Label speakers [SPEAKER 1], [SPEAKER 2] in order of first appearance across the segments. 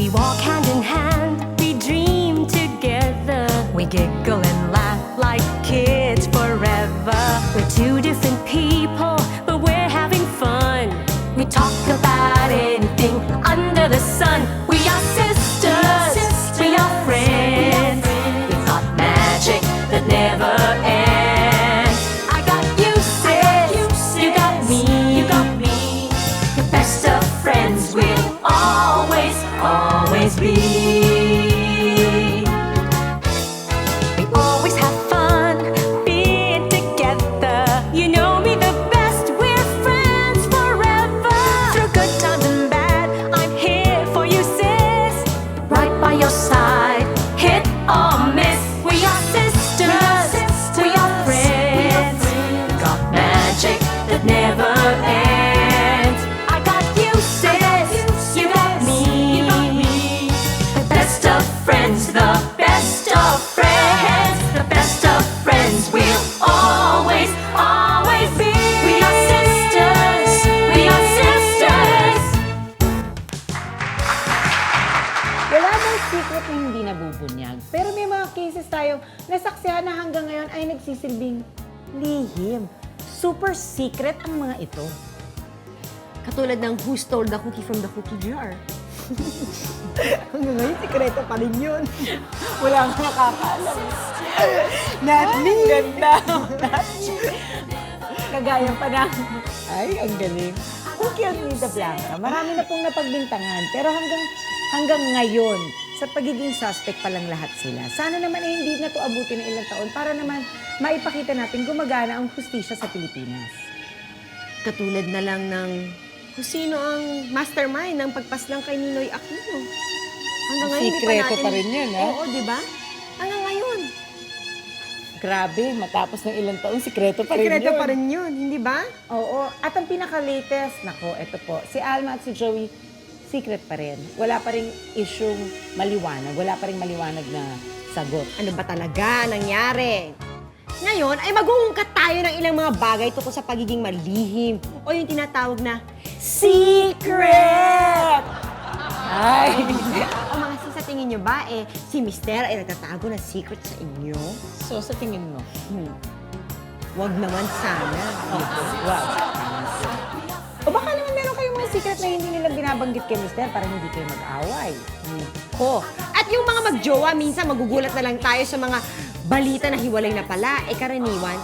[SPEAKER 1] We walk hand in hand, we dream together. We giggle and laugh like kids forever. We're two different people, but we're having fun. We talk about anything under the sun. We are sisters, we are friends. We've got magic that never ends. I got you, sis, you got me, the best of friends we'll always, always be. We always have fun being together. You know me the best, we're friends forever. Through good times and bad, I'm here for you, sis. Right by your side, hit or miss. We are sisters, we are friends. Got magic that never ends. I got you, sis, you got me. The best of friends, the best of friends, the best of friends we'll always, always be. We are sisters, we are sisters.
[SPEAKER 2] Wala bang secret na hindi nabubunyag. Pero may mga cases tayo nasaksihan na hanggang ngayon ay nagsisilbing lihim. Super secret ang mga ito.
[SPEAKER 3] Katulad ng who stole the cookie from the cookie jar.
[SPEAKER 2] Hanggang ngayon, sikreto pa rin yun. Wala kang makakaalam. Not me. Ganda. Kagaya pa na. Ay, ang galing. Who killed Nita Blanca? Marami na pong napagbintangan. Pero hanggang ngayon, sa pagiging suspect pa lang lahat sila. Sana naman ay hindi na to abutin ng ilang taon para naman maipakita natin gumagana ang hustisya sa Pilipinas.
[SPEAKER 3] Katulad na lang ng kung sino ang mastermind ng pagpaslang kay Ninoy Aquino. Hanggang ngayon, hindi
[SPEAKER 2] Sikreto pa rin yun, ha?
[SPEAKER 3] Oo, di ba? Hanggang ngayon.
[SPEAKER 2] Grabe, matapos ng ilang taon, sikreto pa rin
[SPEAKER 3] Sikreto
[SPEAKER 2] yun.
[SPEAKER 3] pa rin yun, hindi ba?
[SPEAKER 2] Oo. At ang pinaka-latest, nako, ito po, si Alma at si Joey, secret pa rin. Wala pa rin isyung maliwanag. Wala pa rin maliwanag na sagot.
[SPEAKER 3] Ano ba talaga nangyari? Ngayon ay mag-uungkat tayo ng ilang mga bagay tungkol sa pagiging malihim o yung tinatawag na secret!
[SPEAKER 2] Ay!
[SPEAKER 3] O mga sis, sa tingin nyo ba, si Mister ay nagtatago ng secret sa inyo?
[SPEAKER 2] So, sa tingin mo?
[SPEAKER 3] Wag naman sana.
[SPEAKER 2] Wow. O baka naman meron kayong mga secret na hindi nila binabanggit kay Mister para hindi kayo mag-away.
[SPEAKER 3] Ko. At yung mga magjowa, minsan magugulat na lang tayo sa mga balita na hiwalay na pala. Karaniwan,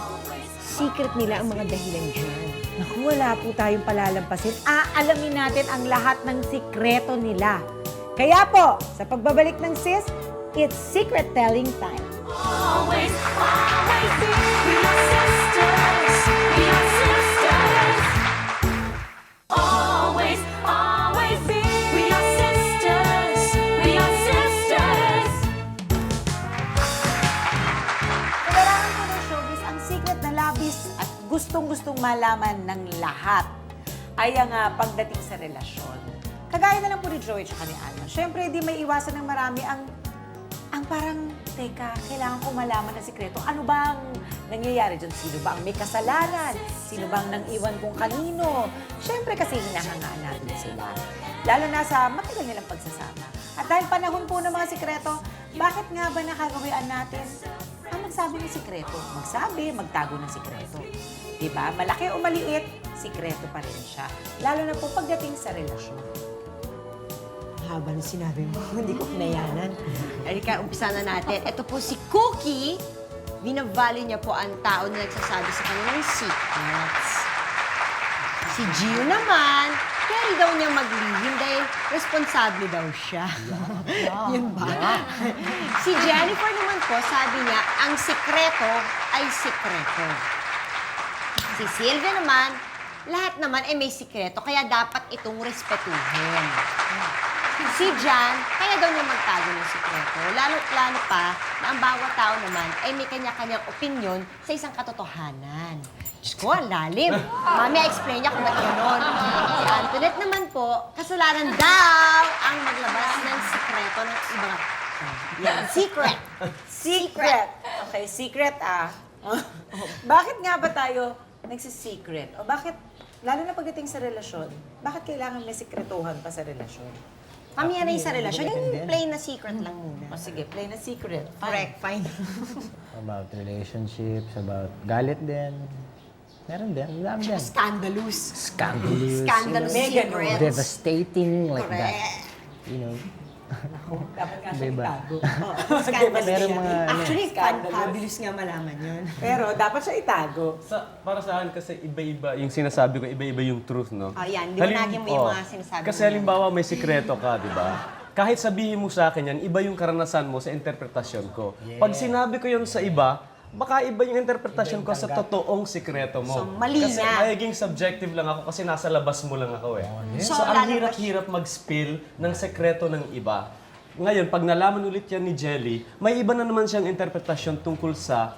[SPEAKER 3] secret nila ang mga dahilan dyan.
[SPEAKER 2] Naku, wala po tayong palalampasin. Aalamin natin ang lahat ng sikreto nila. Kaya po, sa pagbabalik ng sis, it's secret telling time.
[SPEAKER 1] Always, always be. We are sisters, we are sisters. Always, always be. We are sisters, we are sisters.
[SPEAKER 2] Sa larangan po ng showbiz, ang secret na labis at gustong-gustong malaman ng lahat ay ang pagdating sa relasyon. Kagaya na lang po ni Joey at ni Alma. Siyempre, di may iwasan ng marami ang parang, teka, kailangan ko malaman ng sikreto. Ano ba ang nangyayari dyan? Sino ba ang may kasalanan? Sino ba ang nang-iwan kung kanino? Siyempre kasi hinahangaan natin sila. Lalo na sa matagal nilang pagsasama. At dahil panahon po ng mga sikreto, bakit nga ba nakagawian natin ang magsabi ng sikreto? Magsabi, magtago ng sikreto. Diba? Malaki o maliit, sikreto pa rin siya. Lalo na po pagdating sa relasyon.
[SPEAKER 3] Haba na sinabi mo, hindi ko kinayanan. Erika, umpisa na natin. Ito po si Cookie. Binavali niya po ang tao na nagsasabi sa kanya ng secrets. Si Gio naman, carry daw niya maglihim dahil responsable daw siya. Yun ba? Si Jennifer naman po, sabi niya, ang sikreto ay sikreto. Si Sylvia naman, lahat naman ay may sikreto, kaya dapat itong respetuhin. Si Jan, kaya daw niya magtago ng sikreto. Lalo pa na ang bawat tao naman ay may kanya-kanyang opinyon sa isang katotohanan. Diyos ko, ang lalim. Mami, explain niya kung ba't gano'n. Si Antoinette naman po, kasalanan daw ang maglabas ng sikreto ng ibang... Yan, secret.
[SPEAKER 2] Secret. Okay, secret Bakit nga ba tayo nagsisecret? O bakit, lalo na pagdating sa relasyon, bakit kailangan may sikretuhan pa sa relasyon?
[SPEAKER 3] Pamiyara yung sa relasyon. Yung plain na secret lang muna.
[SPEAKER 2] O sige, play na secret. Fine.
[SPEAKER 3] Correct, fine.
[SPEAKER 4] About relationships, about galit din. Meron din, ang dami din.
[SPEAKER 3] Scandalous.
[SPEAKER 4] Scandalous.
[SPEAKER 3] Scandalous
[SPEAKER 2] Mega
[SPEAKER 3] secrets.
[SPEAKER 4] Devastating like that.
[SPEAKER 3] Correct.
[SPEAKER 4] You know,
[SPEAKER 2] Dapat nga siya
[SPEAKER 4] Diba?
[SPEAKER 2] itago.
[SPEAKER 3] Scandalous.
[SPEAKER 4] Merong mga,
[SPEAKER 3] Actually,
[SPEAKER 2] Scandalous.
[SPEAKER 3] fabulous nga malaman yun.
[SPEAKER 2] Pero dapat siya itago.
[SPEAKER 5] Para sa akin kasi iba-iba, yung sinasabi ko, iba-iba yung truth, no?
[SPEAKER 3] Ayan, liwanagin mo yung mga sinasabi
[SPEAKER 5] Kasi
[SPEAKER 3] mo.
[SPEAKER 5] halimbawa may sikreto ka, di ba? Kahit sabihin mo sa akin yan, iba yung karanasan mo sa interpretasyon ko. Pag sinabi ko yun sa iba, baka iba yung interpretasyon ko sa totoong sikreto mo.
[SPEAKER 3] So, mali
[SPEAKER 5] kasi
[SPEAKER 3] na.
[SPEAKER 5] magiging subjective lang ako kasi nasa labas mo lang ako eh.
[SPEAKER 3] So,
[SPEAKER 5] So, ang
[SPEAKER 3] lalabas-
[SPEAKER 5] hirap-hirap mag-spill ng sekreto ng iba. Ngayon, pag nalaman ulit yan ni Jelly, may iba na naman siyang interpretasyon tungkol sa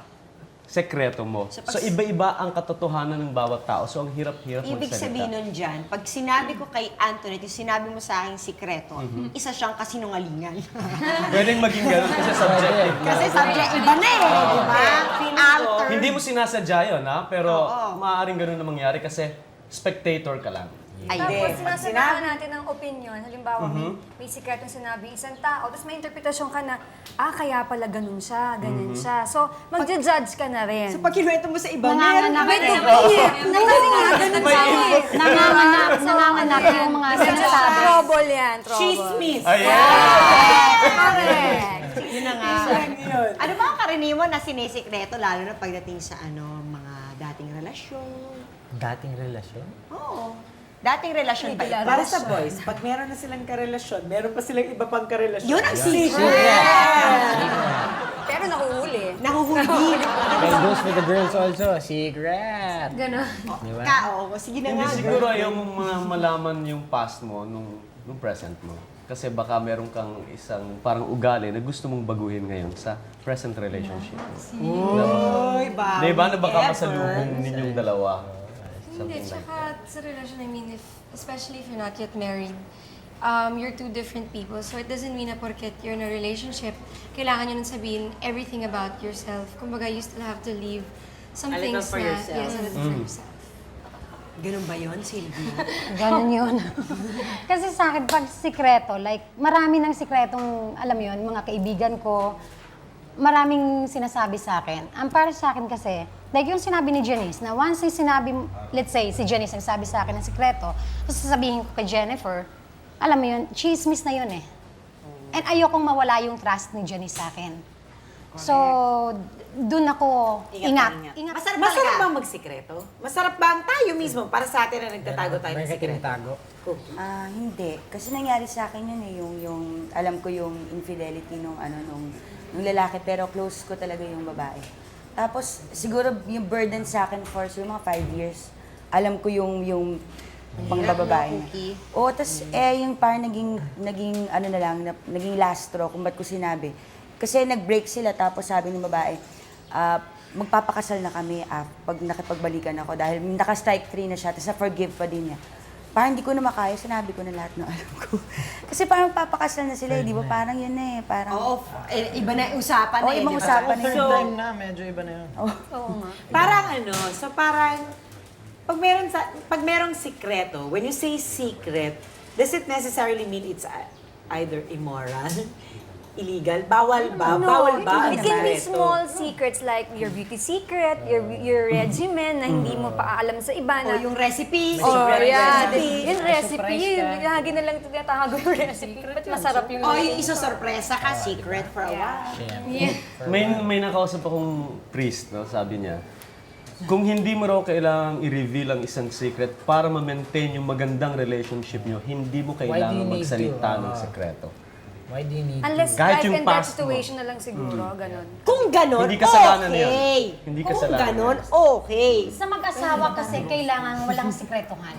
[SPEAKER 5] sekreto mo.
[SPEAKER 3] So,
[SPEAKER 5] So, iba-iba ang katotohanan ng bawat tao. So, ang hirap-hirap
[SPEAKER 3] Ibig
[SPEAKER 5] magsalita.
[SPEAKER 3] sabihin nun dyan, pag sinabi ko kay Antoinette, yung sinabi mo sa akin sikreto, isa siyang kasinungalingan.
[SPEAKER 5] Pwedeng maging ganun kasi subjective na.
[SPEAKER 3] Kasi subject, iba na eh, di ba? Alter.
[SPEAKER 5] Hindi mo sinasadya yun, ha? Pero
[SPEAKER 3] Oo.
[SPEAKER 5] maaaring ganun na mangyari kasi spectator ka lang.
[SPEAKER 3] Ay,
[SPEAKER 2] Hindi.
[SPEAKER 6] Tapos
[SPEAKER 2] Pag
[SPEAKER 6] sinasabihan
[SPEAKER 2] sinabi-
[SPEAKER 6] natin ng opinion, halimbawa may sikretong sinabi isang tao, tapos may interpretasyon ka na, kaya pala ganun siya, ganyan siya. So, magja-judge ka na rin.
[SPEAKER 3] So, pag kinuwento mo sa iba,
[SPEAKER 7] Nanganganak
[SPEAKER 6] Wait,
[SPEAKER 7] eh.
[SPEAKER 6] kasi nga, ganun siya eh.
[SPEAKER 7] Nanganganak yung mga sinasabi.
[SPEAKER 6] Trouble yan, trouble.
[SPEAKER 2] Chismis.
[SPEAKER 6] Correct.
[SPEAKER 3] yun na nga.
[SPEAKER 2] Yun.
[SPEAKER 3] Ano ba ang karaniwan na sinisikreto, lalo na pagdating sa mga dating relasyon?
[SPEAKER 4] dating relasyon.
[SPEAKER 3] Oo. Dating relasyon ba ito?
[SPEAKER 2] Para sa boys, pag meron na silang karelasyon, meron pa silang iba pang karelasyon.
[SPEAKER 3] Yun ang secret.
[SPEAKER 6] Pero nahuhuli.
[SPEAKER 3] Nahuhuli.
[SPEAKER 4] That goes with the girls also. Secret.
[SPEAKER 6] Ganon.
[SPEAKER 4] Di ba?
[SPEAKER 3] Oo, sige na
[SPEAKER 5] Hindi
[SPEAKER 3] nga.
[SPEAKER 5] siguro ayaw mong malaman yung past mo nung present mo. Kasi baka meron kang isang parang ugali na gusto mong baguhin ngayon sa present relationship.
[SPEAKER 3] Uy, ba?
[SPEAKER 5] Di ba na baka masalubong ninyong dalawa?
[SPEAKER 8] Hindi, tsaka sa relasyon, I mean, especially if you're not yet married, you're two different people. So it doesn't mean na porket you're in a relationship, kailangan nyo nang sabihin everything about yourself. Kumbaga, you still have to leave some things
[SPEAKER 2] for
[SPEAKER 8] na,
[SPEAKER 2] yourself.
[SPEAKER 8] yes, a little for yourself.
[SPEAKER 3] Ganun ba yun, Sylvie?
[SPEAKER 7] Ganun yun. Kasi sa akin, pag sikreto, like, marami ng sikretong, alam mo yun, mga kaibigan ko, maraming sinasabi sa akin. Ang para sa akin kasi, like yung sinabi ni Janice, na once yung sinabi, let's say, si Janice nagsabi sa akin ng sikreto, tapos sasabihin ko kay Jennifer, alam mo yun, chismis na yun eh. And ayokong mawala yung trust ni Janice sa akin. So, dun ako ingat.
[SPEAKER 3] Masarap
[SPEAKER 2] Masarap
[SPEAKER 3] talaga.
[SPEAKER 2] bang magsikreto? Masarap ba ang tayo mismo para sa atin na nagtatago tayo ng
[SPEAKER 4] Bakit
[SPEAKER 2] sikreto?
[SPEAKER 4] tinatago?
[SPEAKER 9] Hindi. Kasi nangyari sa akin yun eh, yung alam ko yung infidelity nung lalaki, pero close ko talaga yung babae. Tapos, siguro yung burden sa akin for mga 5 years, alam ko yung pangbababae niya.
[SPEAKER 3] Cookie.
[SPEAKER 9] Oo, tas yung parang naging ano na lang, naging last straw kung ba't ko sinabi. Kasi nag-break sila, tapos sabi ng babae, magpapakasal na kami pag nakipagbalikan ako dahil naka-strike 3 na siya, tapos na-forgive pa din niya. Parang hindi ko na makaya, sinabi ko na lahat ng alam ko. Kasi parang papakasal na sila, di ba? Parang yun na eh, parang...
[SPEAKER 3] Oo, iba na yung usapan
[SPEAKER 9] Oo,
[SPEAKER 3] eh.
[SPEAKER 9] ibang
[SPEAKER 3] di ba?
[SPEAKER 9] usapan na
[SPEAKER 4] Third
[SPEAKER 9] yun.
[SPEAKER 4] time na, medyo iba na yun.
[SPEAKER 2] Parang pag merong sikreto, when you say secret, does it necessarily mean it's either immoral, illegal? Bawal ba? Bawal ba ang
[SPEAKER 6] It can be
[SPEAKER 2] sikreto?
[SPEAKER 6] small secrets like your beauty secret, your regimen na hindi mo pa alam sa iba
[SPEAKER 3] O
[SPEAKER 6] na.
[SPEAKER 3] yung recipe.
[SPEAKER 6] Oh, yeah.
[SPEAKER 2] recipe.
[SPEAKER 6] Yung recipe, lagi na lang tinatago yung recipe. Ba't masarap yung
[SPEAKER 3] O yung isa sorpresa ka, secret for a while.
[SPEAKER 5] May nakausap akong priest, no? Sabi niya, kung hindi mo raw kailangang i-reveal ang isang secret para ma-maintain yung magandang relationship nyo, hindi mo kailangan
[SPEAKER 4] you need
[SPEAKER 5] magsalita
[SPEAKER 4] to?
[SPEAKER 5] ng sekreto.
[SPEAKER 4] Why do you need
[SPEAKER 6] Unless
[SPEAKER 5] Kahit
[SPEAKER 6] life
[SPEAKER 5] yung
[SPEAKER 6] and death
[SPEAKER 5] past mo.
[SPEAKER 6] situation na lang siguro, ganon.
[SPEAKER 3] Kung ganon,
[SPEAKER 5] Hindi kasalanan
[SPEAKER 3] okay.
[SPEAKER 5] yan. Hindi
[SPEAKER 3] Kung
[SPEAKER 5] kasalanan
[SPEAKER 3] ganon,
[SPEAKER 5] yan.
[SPEAKER 3] okay.
[SPEAKER 7] Sa mag-asawa kasi kailangan walang sikretuhan.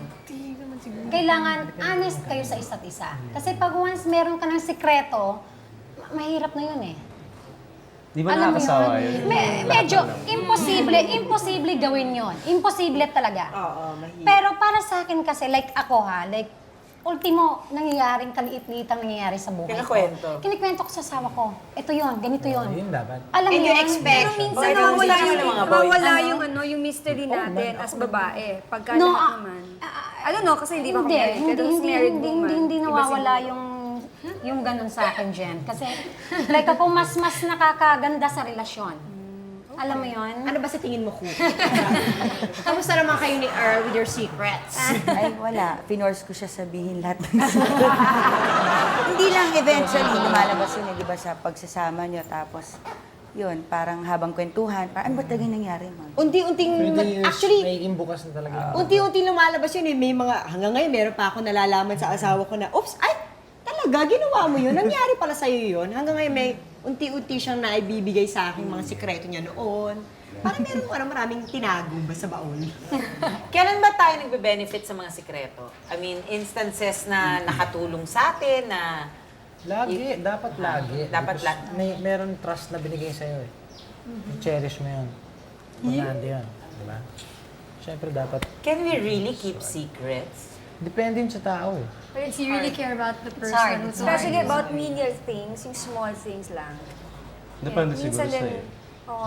[SPEAKER 7] Kailangan honest kayo sa isa't isa. Kasi pag once meron ka ng sikreto, mahirap na yun eh.
[SPEAKER 5] Di ba
[SPEAKER 7] Alam mo
[SPEAKER 5] nakakasawa
[SPEAKER 7] yun?
[SPEAKER 5] yun?
[SPEAKER 7] Medyo imposible gawin yon. Imposible talaga.
[SPEAKER 2] Oo, mahirap.
[SPEAKER 7] Pero para sa akin kasi, like ako ha, like, ultimo, nangyayaring kaliit-liitang nangyayari sa buhay
[SPEAKER 2] Kinakwento.
[SPEAKER 7] ko. Kinikwento ko sa asawa ko. Ito yon, ganito yon.
[SPEAKER 4] Yun dapat.
[SPEAKER 7] Alam mo
[SPEAKER 3] And you
[SPEAKER 7] yun?
[SPEAKER 3] expect.
[SPEAKER 6] Pero minsan
[SPEAKER 2] Okay,
[SPEAKER 6] nawawala
[SPEAKER 2] kasi
[SPEAKER 6] yung,
[SPEAKER 2] mga boys.
[SPEAKER 6] nawawala yung mystery natin as babae. Pagka
[SPEAKER 7] No,
[SPEAKER 6] lahat naman. I don't know, kasi hindi pa ako
[SPEAKER 7] Hindi,
[SPEAKER 6] married. Pero as married woman.
[SPEAKER 7] hindi
[SPEAKER 6] iba
[SPEAKER 7] nawawala
[SPEAKER 6] siguro.
[SPEAKER 7] yung Yung ganun sa akin, Jen. Kasi, like ako, mas nakakaganda sa relasyon. Alam mo yon?
[SPEAKER 3] Ano ba sa tingin mo, Cookie? Kamusta naman kayo ni Earl with your secrets?
[SPEAKER 9] Ay, wala. Pinorse ko siya sabihin lahat ng Hindi lang, eventually, lumalabas yun, di ba, sa pagsasama niyo. Tapos, yun, parang habang kwentuhan, parang ano ba talaga nangyari, Mom?
[SPEAKER 3] Unti-unting,
[SPEAKER 4] Actually,
[SPEAKER 3] actually,
[SPEAKER 4] may bukas na talaga.
[SPEAKER 3] unti-unti lumalabas yun eh. May mga, hanggang ngayon, meron pa ako nalalaman sa asawa ko na, oops, ay, talaga, ginawa mo yun. Nangyari pala sa'yo yun. Hanggang ngayon, may unti-unti siyang naibibigay sa akin mga sikreto niya noon. Parang meron ko maraming tinago ba sa baon.
[SPEAKER 2] Kailan ba tayo nagbe-benefit sa mga sikreto? I mean, instances na nakatulong sa atin, na
[SPEAKER 4] Lagi, dapat lagi.
[SPEAKER 2] Dapat
[SPEAKER 4] Because
[SPEAKER 2] lagi.
[SPEAKER 4] meron trust na binigay sa'yo eh. Cherish mo yun. Pag nandun yun, di ba? Siyempre dapat,
[SPEAKER 2] can we really keep secrets?
[SPEAKER 4] depende yun sa tao eh.
[SPEAKER 8] But it's you really care about the person.
[SPEAKER 7] hard.
[SPEAKER 8] who's
[SPEAKER 6] Especially
[SPEAKER 8] buying
[SPEAKER 6] about
[SPEAKER 8] it.
[SPEAKER 6] menial things, yung small things lang.
[SPEAKER 5] Depende
[SPEAKER 6] Yeah,
[SPEAKER 5] siguro
[SPEAKER 6] minsan din,
[SPEAKER 5] sa'yo.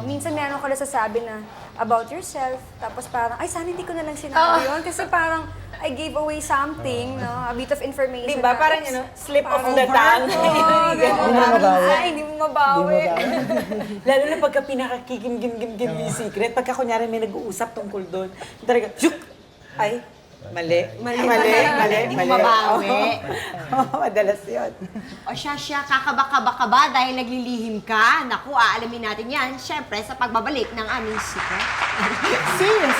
[SPEAKER 6] minsan meron ka na sasabi na about yourself, tapos parang, ay, sana hindi ko na lang sinabi yun. Kasi parang, I gave away something, no? A bit of information.
[SPEAKER 2] Diba?
[SPEAKER 6] na,
[SPEAKER 2] Parang,
[SPEAKER 6] oops,
[SPEAKER 2] you know, slip of
[SPEAKER 6] parang
[SPEAKER 2] the tongue.
[SPEAKER 6] Oo, ganun.
[SPEAKER 4] Hindi mo mabawi.
[SPEAKER 6] Ay, hindi mo mabawi.
[SPEAKER 2] Lalo na pagka pinakakikimgim-gim yung secret, pagka kunyari may nag-uusap tungkol doon, talaga, syuk! Ay, mali. Mali.
[SPEAKER 3] Hindi mo mabawi.
[SPEAKER 2] Oo, madalas yun.
[SPEAKER 3] O siya, kakaba-kaba ba dahil naglilihim ka? Naku, aalamin natin yan, syempre, sa pagbabalik ng aming secret.
[SPEAKER 2] Serious.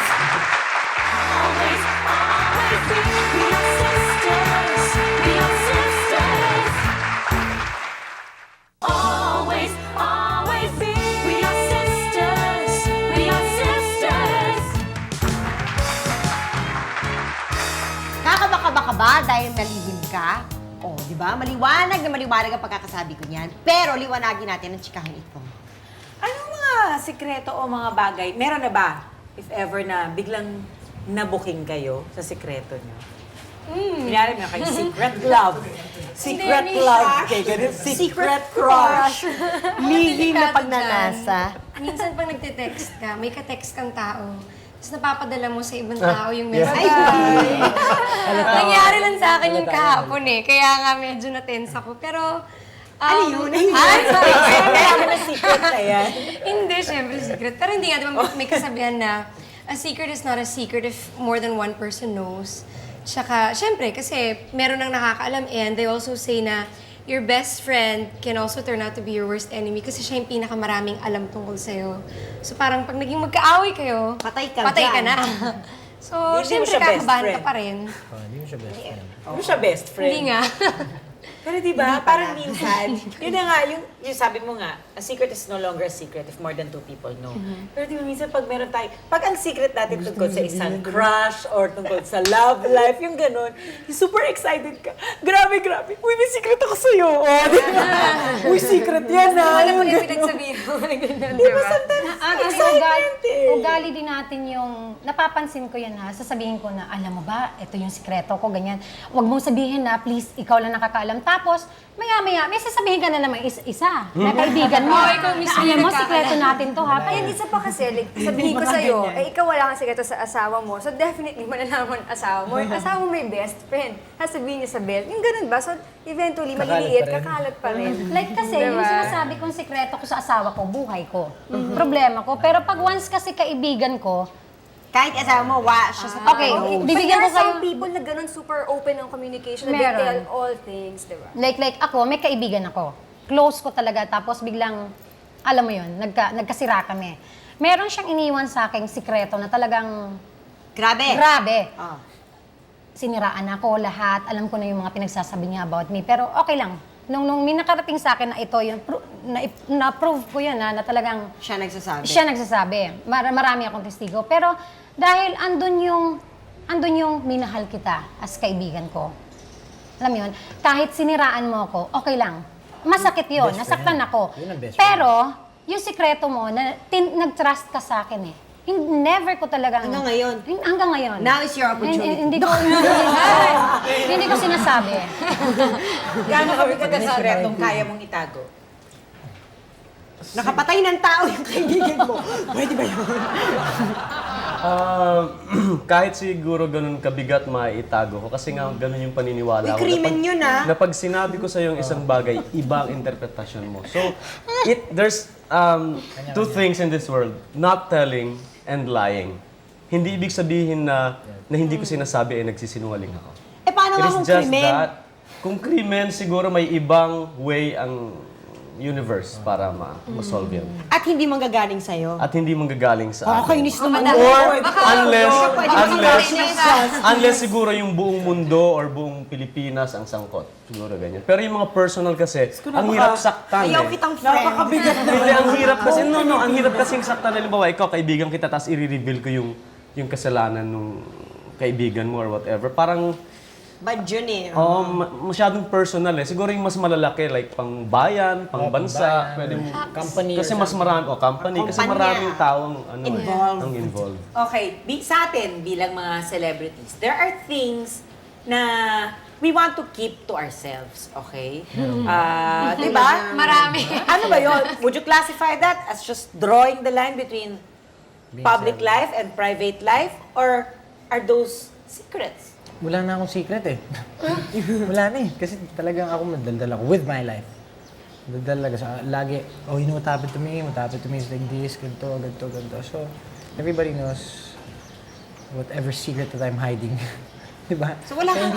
[SPEAKER 1] We are sisters. We are sisters. Always, always be. We are sisters. We are sisters.
[SPEAKER 3] Kakaba-kaba ba dahil nalihim ka? O, di ba? Maliwanag na maliwanag ang pagkakasabi ko niyan. Pero liwanagin natin ang chikahan ito.
[SPEAKER 2] Anong mga sikreto o mga bagay, meron na ba, if ever na biglang nabuking kayo sa sikreto niyo? Kunyari, meron kayong secret love. Secret love. Okay, ganun. Secret crush.
[SPEAKER 3] Lihim na
[SPEAKER 8] Delikado
[SPEAKER 3] pagnanasa.
[SPEAKER 8] dyan. Minsan pag nagte-text ka, may ka-text kang tao. Tapos napapadala mo sa ibang tao yung message. Nangyari lang sa akin yung kahapon eh. Kaya nga medyo na-tense ako. Pero,
[SPEAKER 3] Ano yun?
[SPEAKER 2] Kaya mo na secret na yan.
[SPEAKER 8] hindi, syempre secret. Pero hindi nga, di ba may kasabihan na a secret is not a secret if more than one person knows. Tsaka, syempre, kasi meron nang nakakaalam and they also say na your best friend can also turn out to be your worst enemy kasi siya yung pinakamaraming alam tungkol sa'yo. So parang pag naging magkaaway kayo,
[SPEAKER 3] Patay ka
[SPEAKER 8] patay ka
[SPEAKER 3] dyan.
[SPEAKER 8] na. So,
[SPEAKER 2] Hindi mo
[SPEAKER 8] syempre,
[SPEAKER 2] siya best
[SPEAKER 8] kakabahan ka
[SPEAKER 2] friend.
[SPEAKER 8] pa rin.
[SPEAKER 4] Oh, hindi mo siya best friend.
[SPEAKER 2] Ano siya best friend?
[SPEAKER 8] Hindi nga.
[SPEAKER 2] Pero di ba, parang minsan, yun na nga, yung sabi mo nga, a secret is no longer a secret if more than two people know. Pero di ba minsan pag meron tayo, pag ang secret natin tungkol sa isang crush or tungkol sa love life, yung ganun, yung super excited ka. Grabe, grabe. Uy, may secret ako sa'yo. Oh, di ba? Uy, secret yan ha.
[SPEAKER 8] Ano
[SPEAKER 2] Yung
[SPEAKER 8] pag yung
[SPEAKER 2] ganun.
[SPEAKER 8] pinagsabihin mo na ganyan,
[SPEAKER 2] Di
[SPEAKER 8] di
[SPEAKER 2] ba
[SPEAKER 8] ba?
[SPEAKER 2] sometimes
[SPEAKER 7] Ang
[SPEAKER 2] excitement eh.
[SPEAKER 7] ugali din natin yung, napapansin ko yan ha, sasabihin ko na, alam mo ba, ito yung sikreto ko, ganyan. Huwag mong sabihin na, please, ikaw lang nakakaalam. Tapos, maya-maya, may sasabihin ka na naman isa, na kaibigan mo.
[SPEAKER 8] Oo, ikaw mismo
[SPEAKER 7] na, alam
[SPEAKER 8] yung
[SPEAKER 7] mo,
[SPEAKER 8] nagkakaalam.
[SPEAKER 7] sikreto natin to ha.
[SPEAKER 6] Ay, hindi sa pa kasi, like, sabihin ko sa'yo, ikaw wala kang sikreto sa asawa mo. So, definitely, malalaman ang asawa mo. Yung asawa mo may best friend. Sasabihin niya sa belt. Yung ganun ba? So, eventually, maliliit, kakalat pa rin.
[SPEAKER 7] Like kasi,
[SPEAKER 6] Diba?
[SPEAKER 7] yung sinasabi kong sikreto ko sa asawa ko, buhay ko. Problema ko. Pero pag once kasi kaibigan ko,
[SPEAKER 3] Kahit asawa mo, siya sa
[SPEAKER 7] okay,
[SPEAKER 6] But
[SPEAKER 7] bibigyan
[SPEAKER 6] there
[SPEAKER 7] ko
[SPEAKER 6] are some
[SPEAKER 7] kayo,
[SPEAKER 6] people na ganun super open ang communication. Na they
[SPEAKER 7] Meron.
[SPEAKER 6] tell all things, di ba?
[SPEAKER 7] like ako, may kaibigan ako. Close ko talaga, tapos biglang, alam mo yun, nagkasira kami. Meron siyang iniwan sa aking sikreto na talagang
[SPEAKER 3] Grabe.
[SPEAKER 7] grabe.
[SPEAKER 3] Ah.
[SPEAKER 7] Siniraan ako lahat, alam ko na yung mga pinagsasabi niya about me, pero okay lang. Nung may nakarating sa akin na ito, yun, na-prove ko yun na talagang
[SPEAKER 3] Siya nagsasabi.
[SPEAKER 7] siya nagsasabi. Marami akong testigo. Pero dahil andun yung minahal kita as kaibigan ko. Alam mo yun, kahit siniraan mo ako, okay lang. Masakit yun,
[SPEAKER 4] Best
[SPEAKER 7] nasaktan
[SPEAKER 4] friend.
[SPEAKER 7] ako.
[SPEAKER 4] Yun ang best
[SPEAKER 7] Pero, yung sikreto mo, nag-trust ka sa akin eh. Never ko talagang...
[SPEAKER 3] Hanggang ngayon.
[SPEAKER 7] Hanggang ngayon.
[SPEAKER 3] Now is your opportunity.
[SPEAKER 7] Hindi ko sinasabi.
[SPEAKER 2] Gaano kami ka sikretong kaya mong itago?
[SPEAKER 3] Nakapatay ng tao yung kaibigan mo. Pwede ba yun?
[SPEAKER 5] Kahit siguro ganun kabigat maitago ko kasi nga ganun yung paniniwala ko.
[SPEAKER 3] krimen yun, ah.
[SPEAKER 5] Na pag sinabi ko sa yung isang bagay, ibang interpretasyon mo. So, there's two things in this world, not telling and lying. Hindi ibig sabihin na hindi ko sinasabi ay nagsisinungaling ako.
[SPEAKER 3] Eh, paano
[SPEAKER 5] It
[SPEAKER 3] nga
[SPEAKER 5] is
[SPEAKER 3] kung
[SPEAKER 5] just
[SPEAKER 3] krimen?
[SPEAKER 5] that, kung krimen, siguro may ibang way ang universe para ma-solve yan.
[SPEAKER 3] At hindi manggagaling sa'yo.
[SPEAKER 5] At hindi manggagaling sa akin.
[SPEAKER 3] Kakainis naman.
[SPEAKER 5] Unless siguro yung buong mundo or buong Pilipinas ang sangkot. Siguro ganyan. Pero yung mga personal kasi, ang hirap saktan
[SPEAKER 3] Ayaw
[SPEAKER 5] eh.
[SPEAKER 3] kitang friend.
[SPEAKER 5] Hindi, ang hirap kasi, ang hirap kasing saktan. Halimbawa, ikaw, kaibigan kita, tapos i-reveal ko yung kasalanan nung kaibigan mo or whatever. Parang,
[SPEAKER 3] Bad yun eh.
[SPEAKER 5] masyadong personal eh. Siguro yung mas malalaki, like pang bayan, pang bansa, pwede mo.
[SPEAKER 4] Company
[SPEAKER 5] Kasi
[SPEAKER 4] or
[SPEAKER 5] mas marami, company, kasi
[SPEAKER 3] Kumpanya.
[SPEAKER 5] maraming taong
[SPEAKER 3] Involved.
[SPEAKER 5] ang involved.
[SPEAKER 2] Okay, sa atin bilang mga celebrities, there are things na we want to keep to ourselves, okay? Diba?
[SPEAKER 6] Marami.
[SPEAKER 2] Ano ba yun? Would you classify that as just drawing the line between public life and private life? Or are those secrets?
[SPEAKER 4] Wala na akong secret eh. Wala na eh. Kasi talagang ako madaldal ako with my life. Madaldal talaga. Lagi, you know what happened to me? What happened to me is like this, ganito, ganito, ganito. So, everybody knows whatever secret that I'm hiding. Diba?
[SPEAKER 2] So wala kang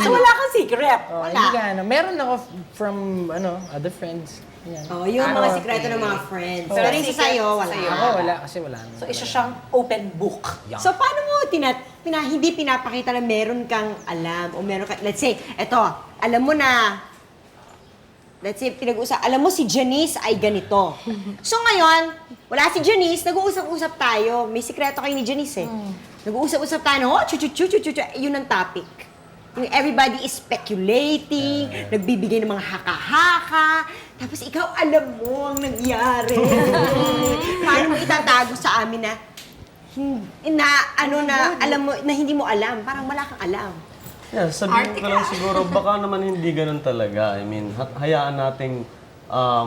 [SPEAKER 2] secret.
[SPEAKER 4] Hindi ka na. Meron ako from, other friends. Yan.
[SPEAKER 3] Yung mga sikreto ng mga friends. Pero yung sa sa'yo, wala.
[SPEAKER 4] Ako, wala. Kasi wala.
[SPEAKER 2] So isa siyang open book.
[SPEAKER 3] So, paano mo hindi pinapakita na meron kang alam o meron ka, let's say, eto, alam mo na, let's say, alam mo si Janice ay ganito. So ngayon, wala si Janice, nag-uusap-usap tayo. May sikreto kayo ni Janice eh. Nag-uusap-usap tayo, yun ang topic. Yung everybody is speculating, nagbibigay ng mga haka-haka, tapos ikaw alam mo ang nangyari. Paano mo itatago sa amin na alam mo, na hindi mo alam, parang wala kang alam.
[SPEAKER 5] Yeah, sabihin ko lang siguro, baka naman hindi ganun talaga. I mean, hayaan nating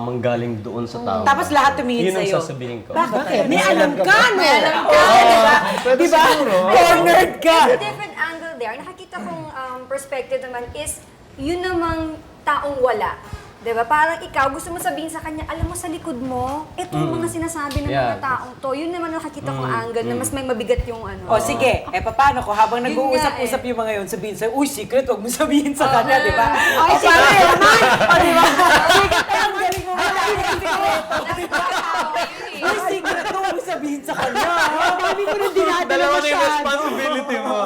[SPEAKER 5] manggaling doon sa tao.
[SPEAKER 2] Tapos lahat tumingin
[SPEAKER 5] Yun ang
[SPEAKER 2] sa'yo.
[SPEAKER 5] sasabihin ko.
[SPEAKER 2] Bakit?
[SPEAKER 3] May alam ka, no?
[SPEAKER 5] Pwede siguro.
[SPEAKER 2] Cornered ka!
[SPEAKER 6] There's a different angle there. Nakakita kong perspective naman is, yun namang taong wala. Diba? Parang ikaw, gusto mo sabihin sa kanya, alam mo sa likod mo, itong mga sinasabi ng mga
[SPEAKER 5] Yeah.
[SPEAKER 6] taong to, yun naman nakakita kong angle na mas may mabigat yung ano.
[SPEAKER 2] O sige, paano ko? Habang nag-uusap-usap yung mga yun, sabihin sa'yo, uy, secret, huwag mo sabihin sa kanya, di ba? O paano naman? O di ba? Secret, ang galing mo wala. Uy, secret, huwag mo sabihin sa kanya.
[SPEAKER 3] Dami ko nang dinadala
[SPEAKER 5] Dalawa na yung
[SPEAKER 3] masyado.
[SPEAKER 5] responsibility mo.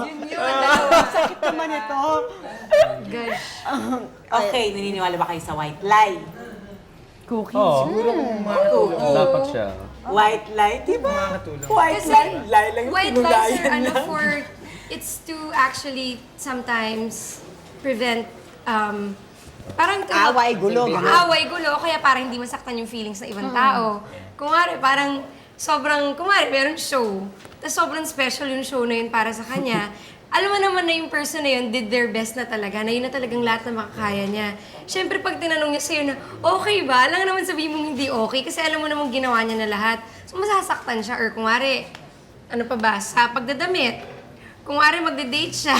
[SPEAKER 3] Sakit naman ito.
[SPEAKER 2] Okay, naniniwala ba kayo sa white lie?
[SPEAKER 5] Oo. Dapat siya.
[SPEAKER 2] White lie, di ba? White
[SPEAKER 8] Kasi
[SPEAKER 2] lie, lie lang yung
[SPEAKER 8] white lies
[SPEAKER 2] pinulayan
[SPEAKER 8] are
[SPEAKER 2] lang.
[SPEAKER 8] for, it's to actually sometimes prevent, parang
[SPEAKER 3] Away, gulo, gano'n.
[SPEAKER 8] Away, gulo, kaya parang hindi masaktan yung feelings ng ibang tao. Kumari, parang kumari, meron show, tapos sobrang special yung show na yun para sa kanya. Alam mo naman na yung person na yun did their best na talaga, na yun na talagang lahat na makakaya niya. Siyempre, pag tinanong niya sa'yo na, okay ba? Alam naman sabihin mong hindi okay kasi alam mo namang ginawa niya na lahat. So, masasaktan siya. Or kumari, ano pa ba? Sa pagdadamit. Kumari, magde-date siya.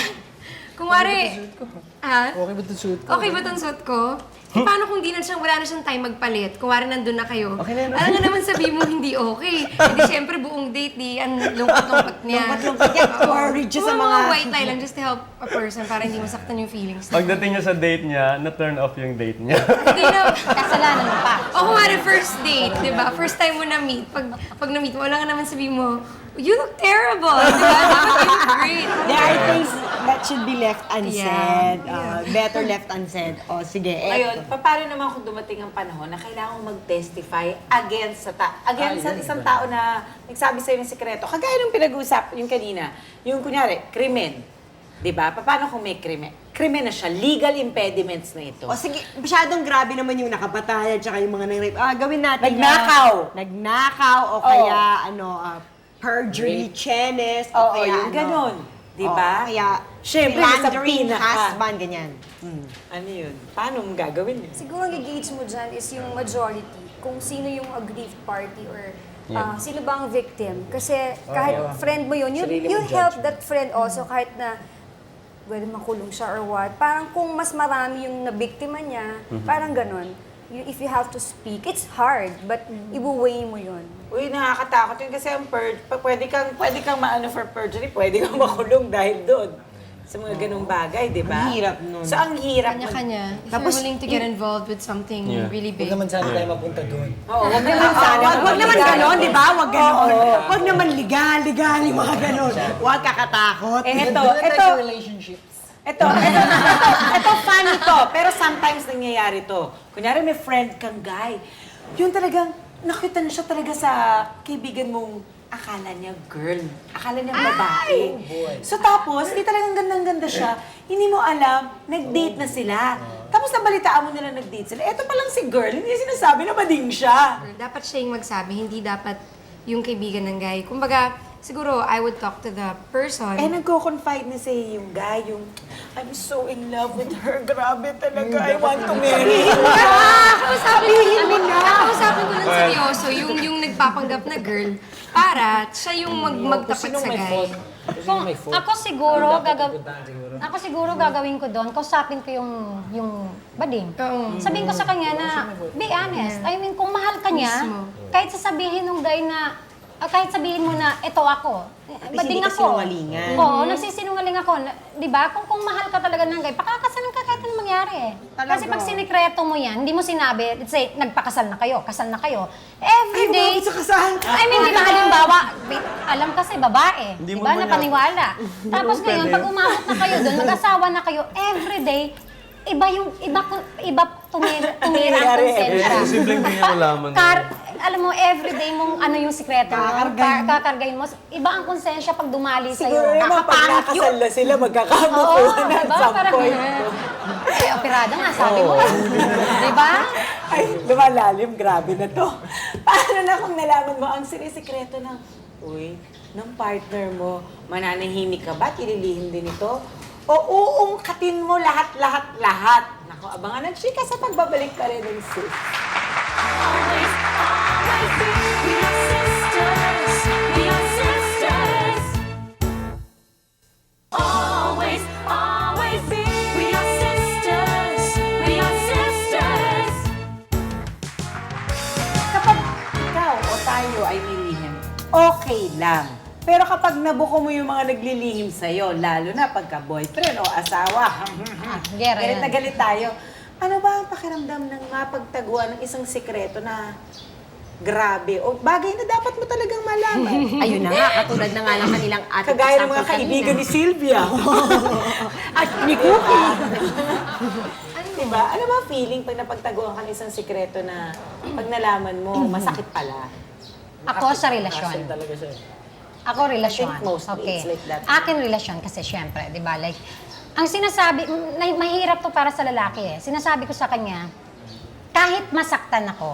[SPEAKER 8] Kumari, ha?
[SPEAKER 4] Okay ba itong suit ko?
[SPEAKER 8] Okay ba itong suit ko? Eh, paano kung wala na siyang time magpalit? Kung wari nandun na kayo.
[SPEAKER 4] Okay na yun.
[SPEAKER 8] Alam nga naman sabihin mo hindi okay. Hindi siyempre buong date, ang lungkot-lungkot niya.
[SPEAKER 3] Lungkot yan. Worried siya sa mga...
[SPEAKER 8] white lie lang just to help a person para hindi masaktan yung feelings.
[SPEAKER 5] Pagdating niya sa date niya, na-turn off yung date niya.
[SPEAKER 8] Hindi na.
[SPEAKER 7] Kasalanan mo pa.
[SPEAKER 8] O kung wari first date, di ba? First time mo na-meet. Pag na-meet mo, wala nga naman sabihin mo, you look terrible. Di ba? Dapat you look great.
[SPEAKER 3] There are things that should be left unsaid.
[SPEAKER 8] Yeah.
[SPEAKER 3] Better left unsaid. O, sige.
[SPEAKER 2] Ngayon, paano naman kung dumating ang panahon na kailangan mag-testify against sa isang tao na nagsabi sa'yo ng sekreto? Kagaya nung pinag-uusap yung kanina, yung kunyari, krimen. Di ba? Paano kung may krimen? Krimen na siya. Legal impediments na ito.
[SPEAKER 3] O sige, masyadong grabe naman yung nakapatayan tsaka yung mga nang-rape. Gawin natin
[SPEAKER 2] Nagnakaw.
[SPEAKER 3] Nagnakaw o kaya, perjury, chenes, o
[SPEAKER 2] Oo,
[SPEAKER 3] kaya
[SPEAKER 2] yung ganon. Di ba?
[SPEAKER 3] Kaya,
[SPEAKER 2] Siyempre, sa
[SPEAKER 3] slandering
[SPEAKER 2] pinaka.
[SPEAKER 3] husband, ganyan.
[SPEAKER 2] Ano yun? Paano mo gagawin yun?
[SPEAKER 6] Siguro ang gauge mo dyan is yung majority. Kung sino yung aggrieved party or
[SPEAKER 5] Yeah.
[SPEAKER 6] Sino ba ang victim? Kasi kahit friend mo yun, you help that friend also kahit na pwede makulong siya or what. Parang kung mas marami yung nabiktima niya, parang ganon. If you have to speak, it's hard, but ibuweigh mo yun.
[SPEAKER 2] Uy, nakakatakot yun kasi ang pwede kang maano for perjury, pwede kang makulong dahil doon. Sa mga ganung bagay, di ba?
[SPEAKER 9] Ang hirap nun.
[SPEAKER 2] So, ang hirap.
[SPEAKER 8] Kanya-kanya. If
[SPEAKER 9] Tapos,
[SPEAKER 8] you're willing to get involved with something really
[SPEAKER 4] Huwag
[SPEAKER 8] big.
[SPEAKER 4] naman sana tayo mapunta doon.
[SPEAKER 2] Oo, wag naman sana.
[SPEAKER 3] Wag naman ganon, di ba? Wag ganon. Wag naman legal, yung mga ganon. Wag kakatakot.
[SPEAKER 2] Ito, funny to. Pero sometimes nangyayari to. Kunyari may friend kang guy. Yung talagang, nakita niya siya talaga sa kaibigan mong akala niya girl. Akala niya babae. So tapos, di talagang gandang-ganda siya. Hindi mo alam, nag-date na sila. Tapos nabalitaan mo nila nag-date sila. Eto pa lang si girl, hindi niya sinasabi na bading siya.
[SPEAKER 8] Dapat siya yung magsabi, hindi dapat yung kaibigan ng guy. Kumbaga, siguro, I would talk to the person.
[SPEAKER 2] Eh, nagko-confide na sa'yo yung guy, yung, I'm so in love with her. Grabe talaga, I want to marry her.
[SPEAKER 8] Kakausapin ko ng seryoso, yung nagpapanggap na girl, para siya yung magtapat sa guy.
[SPEAKER 7] Kung ako siguro gagawin ko doon, kausapin ko yung bading. Sabihin ko sa kanya na, be honest. I mean, kung mahal ka niya, kahit sasabihin nung guy na, kahit sabihin mo na, ito ako. Bading
[SPEAKER 3] hindi ka
[SPEAKER 7] ako.
[SPEAKER 3] sinungalingan.
[SPEAKER 7] Oo, nagsisinungaling ako. Di ba? Kung mahal ka talaga ng guy, pakakasalan ka kahit anong mangyari. Kasi pag sinikreto mo yan, hindi mo sinabi, let's say, nagpakasal na kayo, kasal na kayo. Every day, I mean, di ba, halimbawa, alam kasi babae.
[SPEAKER 5] Hindi
[SPEAKER 7] Di
[SPEAKER 5] mo
[SPEAKER 7] ba?
[SPEAKER 5] naman
[SPEAKER 7] Napaniwala. Tapos ngayon, pag umabot na kayo doon, mag-asawa na kayo, every day, iba tumira ang konsensya.
[SPEAKER 5] Posibleng hindi niya malaman.
[SPEAKER 7] Alam mo, everyday mong ano yung sikreto mo, kakargayin mo. Iba ang konsensya pag dumali sa'yo.
[SPEAKER 2] Siguro naman, pag nakasal na sila, magkakamukuha na at
[SPEAKER 7] diba?
[SPEAKER 2] some
[SPEAKER 7] Parang,
[SPEAKER 2] point.
[SPEAKER 7] ay, operada nga, sabi mo. Diba?
[SPEAKER 2] Ay, lumalalim, grabe na to. Paano na kung nalaman mo ang sinisikreto ng, ng partner mo, mananahimik ka ba? Kililihin din ito? O uungkatin mo lahat. Naku, abangan ng chika sa pagbabalik pa rin ng sis.
[SPEAKER 1] Always, always be. We are sisters. We are sisters. Always, always be. We are sisters. We are sisters.
[SPEAKER 2] Kapag ikaw o tayo ay lilihim, okay lang. Pero kapag nabuko mo yung mga naglilihim sa'yo, lalo na pagka boyfriend o asawa,
[SPEAKER 7] gera
[SPEAKER 2] galit
[SPEAKER 7] yan.
[SPEAKER 2] na galit tayo, ano ba ang pakiramdam ng mapagtaguan ng isang sikreto na grabe o bagay na dapat mo talagang malaman?
[SPEAKER 3] Ayun na nga, katulad na nga lang kanilang ating
[SPEAKER 2] Kagaya ng mga
[SPEAKER 3] example
[SPEAKER 2] kaibigan
[SPEAKER 3] kanina.
[SPEAKER 2] ni Sylvia.
[SPEAKER 3] At ni Cookie.
[SPEAKER 2] Diba? Ano ba feeling pag napagtaguan ka ng isang sikreto na pag nalaman mo, masakit pala?
[SPEAKER 7] Ako sa relasyon.
[SPEAKER 4] Hassle talaga siya.
[SPEAKER 7] Ako relasyon.
[SPEAKER 2] I think mostly
[SPEAKER 7] Okay.
[SPEAKER 2] it's like that.
[SPEAKER 7] Akin relasyon kasi syempre, 'di ba? Like ang sinasabi, mahirap to para sa lalaki eh. Sinasabi ko sa kanya, kahit masaktan ako,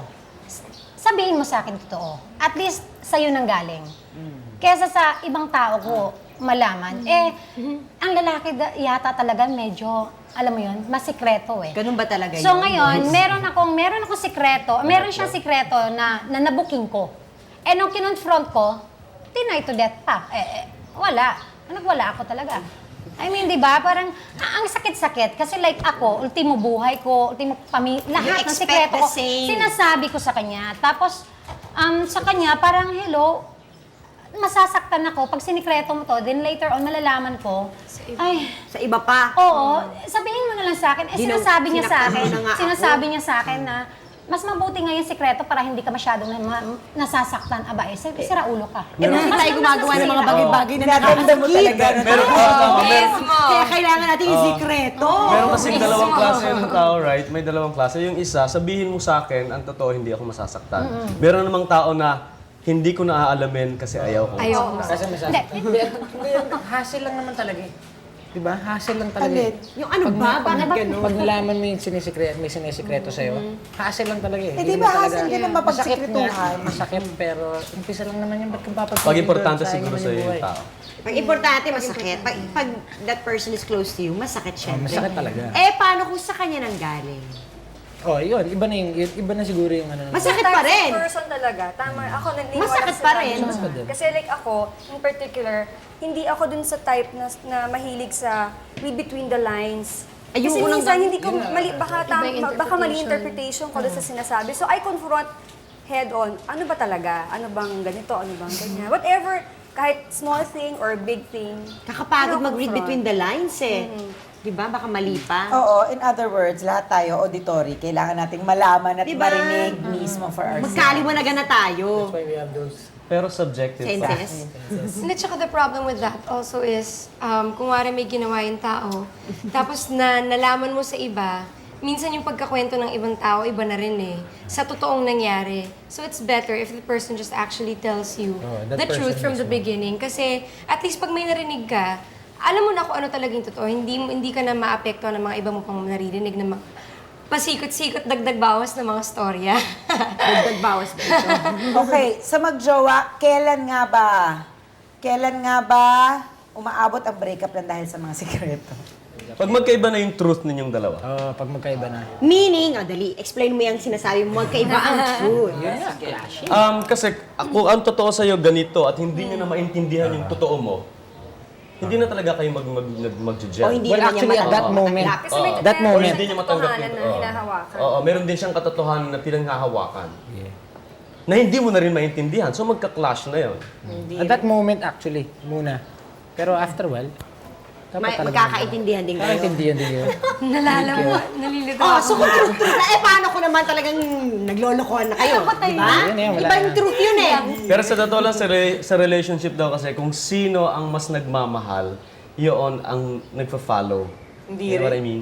[SPEAKER 7] sabihin mo sa akin totoo. At least sa'yo nang galing. Kesa sa ibang tao ko malaman. Ang lalaki yata talaga medyo, alam mo yun, masikreto eh.
[SPEAKER 3] Ganun ba talaga yun?
[SPEAKER 7] So ngayon, meron akong sikreto, meron siyang sikreto na nabuking ko. Nung kinonfront ko, tinay to death pa. Wala. Nagwala ako talaga. I mean, di ba? Parang, ang sakit-sakit. Kasi like ako, ultimo buhay ko, ultimo lahat ng
[SPEAKER 3] expect
[SPEAKER 7] sikreto
[SPEAKER 3] the
[SPEAKER 7] ko,
[SPEAKER 3] same.
[SPEAKER 7] sinasabi ko sa kanya. Tapos, sa kanya, parang, hello, masasaktan ako. Pag sinikreto mo to, then later on, malalaman ko, ay,
[SPEAKER 3] Sa iba pa.
[SPEAKER 7] oo, sabihin mo na lang sa akin. Sinasabi niya sa
[SPEAKER 3] sinaktan
[SPEAKER 7] akin,
[SPEAKER 3] mo na nga ako.
[SPEAKER 7] sinasabi niya sa akin na, mas mabuti nga yung sikreto para hindi ka masyadong nasasaktan. Aba, sira ulo ka.
[SPEAKER 3] Kasi tayo gumagawa ng mga bagay-bagay na
[SPEAKER 2] Gaganda mo talaga.
[SPEAKER 3] Kaya kailangan natin yung sikreto.
[SPEAKER 5] Meron kasing dalawang klase ng tao, right? May dalawang klase. Yung isa, sabihin mo sa akin, ang totoo, hindi ako masasaktan. Meron namang tao na, hindi ko naaalamin kasi ayaw ko.
[SPEAKER 8] Ayoko.
[SPEAKER 4] Kasi hassle lang naman talaga eh. Diba? Hassle lang talaga eh.
[SPEAKER 3] Yung ano ba? Bakit ganun?
[SPEAKER 4] Pag nalaman mo yung may sinisikreto sa'yo, hassle lang talaga eh.
[SPEAKER 2] Eh,
[SPEAKER 4] Hindi
[SPEAKER 2] di ba
[SPEAKER 4] mo talaga-
[SPEAKER 2] hassle din ang mapagsikretuhan?
[SPEAKER 4] Masakit pero umpisa lang naman yung ba't kang papagpapagod?
[SPEAKER 5] Pag importante siguro sa'yo yung tao.
[SPEAKER 3] Pag importante, masakit. Pag that person is close to you, masakit syempre.
[SPEAKER 4] Masakit talaga.
[SPEAKER 3] Paano kung sa kanya nang galing?
[SPEAKER 4] Oh, yun. Iba na siguro yung ano.
[SPEAKER 3] Masakit pa rin.
[SPEAKER 6] Person talaga. Tama. Ako naniniwala
[SPEAKER 3] Masakit
[SPEAKER 6] sa
[SPEAKER 3] pa
[SPEAKER 6] sinabi
[SPEAKER 3] rin.
[SPEAKER 6] mo.
[SPEAKER 4] Masakit din.
[SPEAKER 6] Kasi like ako, in particular, hindi ako dun sa type na mahilig sa read between the lines.
[SPEAKER 3] Ay, yung
[SPEAKER 6] Kasi
[SPEAKER 3] unang
[SPEAKER 6] minsan hindi ko mali, baka
[SPEAKER 8] Iba yung
[SPEAKER 6] mali interpretation ko dun sa sinasabi. So I confront head on, ano ba talaga? Ano bang ganito? Ano bang ganyan? Whatever, kahit small thing or big thing.
[SPEAKER 3] Kakapagod
[SPEAKER 6] ano,
[SPEAKER 3] mag-read
[SPEAKER 6] confront.
[SPEAKER 3] between the lines eh. Di ba? Baka mali pa.
[SPEAKER 2] Oo, in other words, lahat tayo, auditory, kailangan nating malaman at
[SPEAKER 3] Diba?
[SPEAKER 2] marinig mismo for ourselves.
[SPEAKER 3] Magkaliwanagan na tayo.
[SPEAKER 4] That's why we have those.
[SPEAKER 5] Pero subjective pa.
[SPEAKER 3] Senses.
[SPEAKER 8] And at saka the problem with that also is, kung wari may ginawa yung tao, tapos nalaman mo sa iba, minsan yung pagkakwento ng ibang tao, iba na rin eh. Sa totoong nangyari. So it's better if the person just actually tells you
[SPEAKER 4] that
[SPEAKER 8] the truth
[SPEAKER 4] person
[SPEAKER 8] from the
[SPEAKER 4] mismo.
[SPEAKER 8] beginning. Kasi at least pag may narinig ka, alam mo na kung ano talagang totoo. Hindi ka na maapekto ng mga iba mo pang naririnig na pasikot-sikot, dagdag bawas ng mga storya.
[SPEAKER 3] Dagdag bawas ba ito?
[SPEAKER 2] Okay, sa magjowa, kailan nga ba umaabot ang breakup lang dahil sa mga sikreto?
[SPEAKER 5] Pag magkaiba na yung truth ninyong dalawa.
[SPEAKER 4] Pag magkaiba na.
[SPEAKER 3] Meaning, dali, explain mo yung sinasabi mo, magkaiba ang truth.
[SPEAKER 5] Kasi kung ang totoo sa'yo ganito at hindi nyo na maintindihan yung totoo mo, hindi na talaga kayo mag-judge.
[SPEAKER 3] O hindi
[SPEAKER 4] Well,
[SPEAKER 3] naman
[SPEAKER 4] actually,
[SPEAKER 3] niya
[SPEAKER 4] at that
[SPEAKER 3] matanggap.
[SPEAKER 4] moment,
[SPEAKER 6] Kasi may
[SPEAKER 4] that moment,
[SPEAKER 5] hindi niya matanggap
[SPEAKER 6] katotohanan
[SPEAKER 5] yung
[SPEAKER 6] na hinahawakan.
[SPEAKER 5] Oo, meron din siyang katotohanan na pinanghahawakan. Na hindi mo na rin maintindihan. So magka-clash na yun.
[SPEAKER 4] at that moment actually, muna. Pero after a while, dapat talaga.
[SPEAKER 3] Magkakaintindihan din kayo.
[SPEAKER 4] Kakaintindihan din yun.
[SPEAKER 8] Nalilito
[SPEAKER 3] Oh,
[SPEAKER 8] ako.
[SPEAKER 3] so kung truth na, paano ko naman talagang naglolokohan na kayo? Diba?
[SPEAKER 4] Yun na yun, wala
[SPEAKER 3] Iba yung
[SPEAKER 4] na.
[SPEAKER 3] truth yun eh.
[SPEAKER 5] Pero sa totoo lang, sa relationship daw kasi, kung sino ang mas nagmamahal, yun ang nagpa-follow. Hindi rin. What I mean?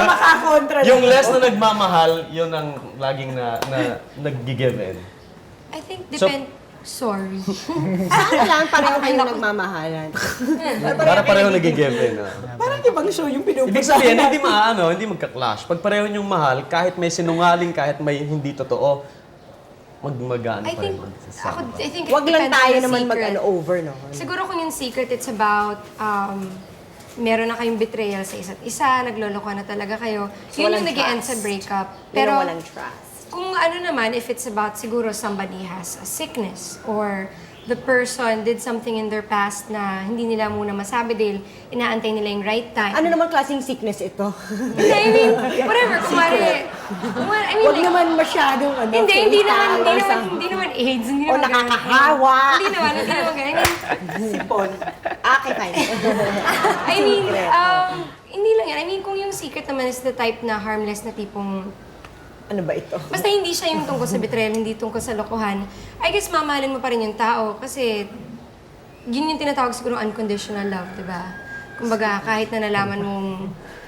[SPEAKER 2] Makakontra
[SPEAKER 5] Yung less na nagmamahal, yun ang laging nag-give in.
[SPEAKER 8] I think
[SPEAKER 5] So-
[SPEAKER 8] sorry.
[SPEAKER 3] Saan lang pareho kayo nagmamahalan?
[SPEAKER 5] Para pareho nag-give in.
[SPEAKER 2] Parang ibang show yung pinupuntahan.
[SPEAKER 5] Ibig sabihin, hindi magka-clash. Pag pareho niyong mahal, kahit may sinungaling, kahit may hindi totoo, mag-ano
[SPEAKER 8] I
[SPEAKER 5] pa rin.
[SPEAKER 8] think,
[SPEAKER 5] magsasama pa.
[SPEAKER 8] I think it
[SPEAKER 3] Wag lang
[SPEAKER 8] depends
[SPEAKER 3] tayo
[SPEAKER 8] on the
[SPEAKER 3] naman
[SPEAKER 8] secret.
[SPEAKER 3] mag-over, no?
[SPEAKER 8] Siguro kung yung secret, it's about, meron na kayong betrayal sa isa't isa, nagloloko na talaga kayo. Yun
[SPEAKER 3] walang
[SPEAKER 8] yung nag-end
[SPEAKER 3] trust.
[SPEAKER 8] sa breakup.
[SPEAKER 3] Pero
[SPEAKER 8] Pero,
[SPEAKER 3] walang trust.
[SPEAKER 8] kung ano naman, if it's about siguro somebody has a sickness or the person did something in their past na hindi nila muna masabi dahil inaantay nila yung right time.
[SPEAKER 3] Ano naman klaseng sickness ito?
[SPEAKER 8] Hindi, I mean, whatever. Kumari, I mean,
[SPEAKER 3] Huwag
[SPEAKER 8] like,
[SPEAKER 3] naman masyadong ano,
[SPEAKER 8] hindi
[SPEAKER 3] fatal or something.
[SPEAKER 8] naman AIDS, hindi
[SPEAKER 3] O
[SPEAKER 8] naman ganun.
[SPEAKER 3] nakakahawa.
[SPEAKER 8] Hindi naman ganun. I mean,
[SPEAKER 2] Sipon.
[SPEAKER 3] Okay, fine.
[SPEAKER 8] I mean, hindi lang yan. I mean, kung yung secret naman is the type na harmless na tipong,
[SPEAKER 3] Ano ba ito?
[SPEAKER 8] basta hindi siya yung tungkol sa betrayal, hindi tungkol sa lokohan, I guess mamahalin mo pa rin yung tao kasi yun yung tinatawag siguro unconditional love, di ba? Kumbaga, kahit na nalaman mong,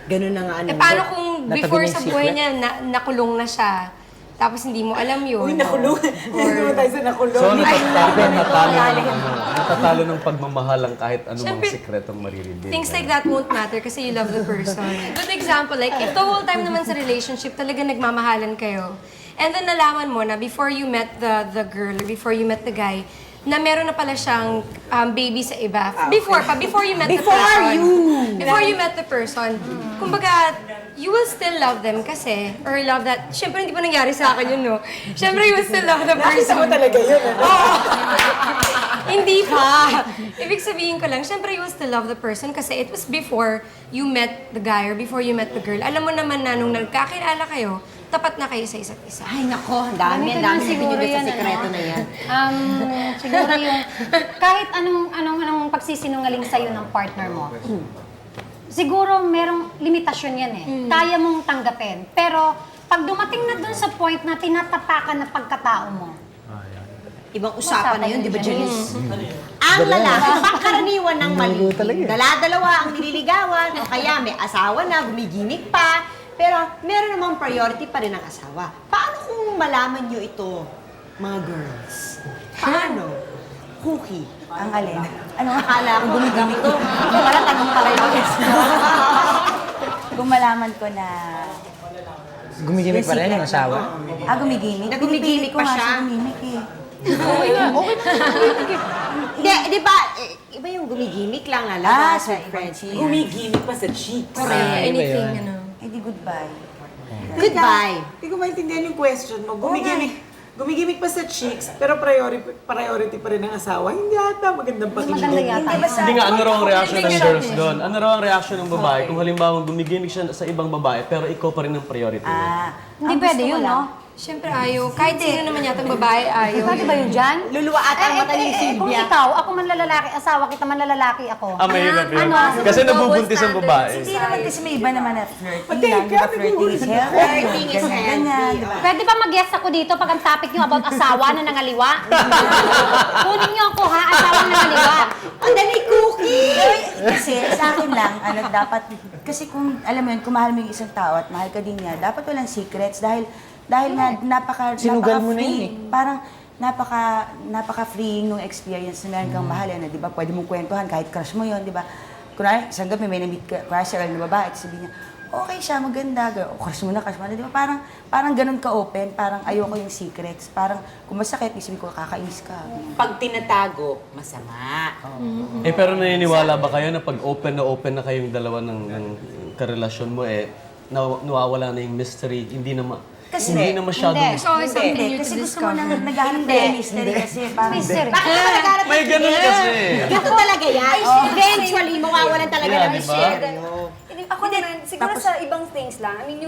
[SPEAKER 3] Ganun na nga ano.
[SPEAKER 8] paano kung
[SPEAKER 4] Natabi
[SPEAKER 8] before
[SPEAKER 4] niya yung
[SPEAKER 8] sa buhay
[SPEAKER 4] secret?
[SPEAKER 8] niya, nakulong na siya, tapos hindi mo alam yun.
[SPEAKER 2] Uy, nakulong. Hindi naman tayo sa nakulong.
[SPEAKER 5] So, natatalo ng pagmamahal ang kahit anumang
[SPEAKER 8] Siyempre,
[SPEAKER 5] sikretong maririnig.
[SPEAKER 8] Things like that won't matter kasi you love the person. Good example, like if the whole time naman sa relationship talaga nagmamahalan kayo, and then nalaman mo na before you met the girl or before you met the guy, na meron na pala siyang baby sa iba. Before you met the person. Before you met the person. Kumbaga, you will still love them kasi, or love that, syempre hindi pa nangyari sa akin yun, no? Syempre you will still love the person.
[SPEAKER 2] Nakita mo talaga yun.
[SPEAKER 8] Hindi pa. Ibig sabihin ko lang, syempre you will still love the person kasi it was before you met the guy or before you met the girl. Alam mo naman na nung nagkakilala kayo, tapat na kayo sa isa't isa.
[SPEAKER 3] Ay, nako, ang dami
[SPEAKER 7] Ganito
[SPEAKER 3] na
[SPEAKER 7] lang siguro
[SPEAKER 3] pinili sa
[SPEAKER 7] yan,
[SPEAKER 3] sikreto
[SPEAKER 7] ano?
[SPEAKER 3] na yan.
[SPEAKER 7] Siguro yung kahit anong pagsisinungaling sa'yo ng partner mo, siguro merong limitasyon yan eh. Kaya mong tanggapin. Pero pag dumating na dun sa point na tinatapakan na pagkatao mo,
[SPEAKER 3] Ibang usapan na yun, di ba,
[SPEAKER 7] Janice?
[SPEAKER 3] Janice? Ang lalaki, pangkaraniwan ng mali. Dala-dalawa ang nililigawan, o kaya may asawa na, gumigimik pa, pero meron namang priority pa rin ang asawa. Paano kung malaman nyo ito, mga girls? Paano? Cookie.
[SPEAKER 9] Ang alin.
[SPEAKER 3] Ano akala ko gumigimik to? Para tanong pa rin ako.
[SPEAKER 9] Kung malaman ko na
[SPEAKER 4] Gumigimik pa rin yung asawa.
[SPEAKER 9] gumigimik.
[SPEAKER 3] Nagumigimik pa
[SPEAKER 9] Pinipilit ko nga
[SPEAKER 3] siya?
[SPEAKER 9] gumimik eh.
[SPEAKER 3] Hindi, di ba, iba yung gumigimik lang lalabas
[SPEAKER 9] sa
[SPEAKER 3] with friends.
[SPEAKER 2] Gumigimik pa sa cheeks.
[SPEAKER 8] Correct.
[SPEAKER 4] iba
[SPEAKER 8] Anything,
[SPEAKER 4] yun.
[SPEAKER 8] ano.
[SPEAKER 9] Eh di goodbye.
[SPEAKER 3] Goodbye.
[SPEAKER 2] Hindi ko maintindihan yung question mo. Gumigimik pa sa chicks, pero priority pa rin ng asawa. Hindi ata magandang
[SPEAKER 7] Maganda
[SPEAKER 2] pakinggan.
[SPEAKER 7] yata.
[SPEAKER 5] Hindi nga, ano raw ang reaction ng girls doon? Ano raw ang reaction ng babae kung halimbawa gumigimik siya sa ibang babae pero ikaw pa rin ang priority niya?
[SPEAKER 7] Hindi pwede yun, no?
[SPEAKER 8] Siyempre ayaw. Kahit sino naman yatang babae, ayaw.
[SPEAKER 7] Pwede ba yun dyan?
[SPEAKER 3] Luluwa ata ang mata ni
[SPEAKER 7] Kung
[SPEAKER 3] Silvia.
[SPEAKER 7] ikaw, ako man lalaki, asawa kita man lalaki ako.
[SPEAKER 5] Mahirap yun.
[SPEAKER 7] Ano?
[SPEAKER 5] Kasi nabubuntis ang babae.
[SPEAKER 9] Hindi naman kasi may iba naman na flirting lang. Diba flirting is healthy?
[SPEAKER 3] Flirting is
[SPEAKER 9] Ganyan,
[SPEAKER 3] healthy.
[SPEAKER 9] diba?
[SPEAKER 7] Pwede ba mag-guest ako dito pag ang topic nyo about asawa na nangaliwa? Kunin nyo ako ha, asawa na nangaliwa.
[SPEAKER 3] Ang dali, Cookie!
[SPEAKER 9] Kasi sa akin lang, dapat, kasi kung, alam mo yun, kung mahal mo yung isang tao at mahal ka din niya, dapat walang secrets dahil nga
[SPEAKER 4] Sinugal mo na yun
[SPEAKER 9] napaka-free. Parang napaka-freeing nung experience na meron kang mahal. Ano, di ba? Pwede mong kwentuhan kahit crush mo yun, di ba? Kunwari, isang gabi may na-meet ka, crush girl na babae, at sabihin niya, okay siya, maganda, girl. O, crush mo na, di ba? Parang ganun ka-open, parang ayoko yung secrets. Parang kung masakit, isipin ko, kakainis ka.
[SPEAKER 2] Pag tinatago, masama.
[SPEAKER 5] Pero naniniwala ba kayo na pag open na kayong dalawa ng karelasyon mo, nawawala na yung mystery, hindi na masyadong
[SPEAKER 8] There's always something
[SPEAKER 9] Hindi,
[SPEAKER 8] new to
[SPEAKER 9] kasi gusto mo
[SPEAKER 8] discover.
[SPEAKER 9] nang naghahanap ka ng mystery kasi parang...
[SPEAKER 7] Mystery.
[SPEAKER 3] Bakit ka naghanap
[SPEAKER 5] May ganun kasi.
[SPEAKER 3] Ganito talaga yan. Eventually, mawawalan talaga
[SPEAKER 5] Yeah,
[SPEAKER 3] ng
[SPEAKER 5] di ba?
[SPEAKER 3] mystery.
[SPEAKER 6] Ako naman, siguro sa ibang things lang. I mean,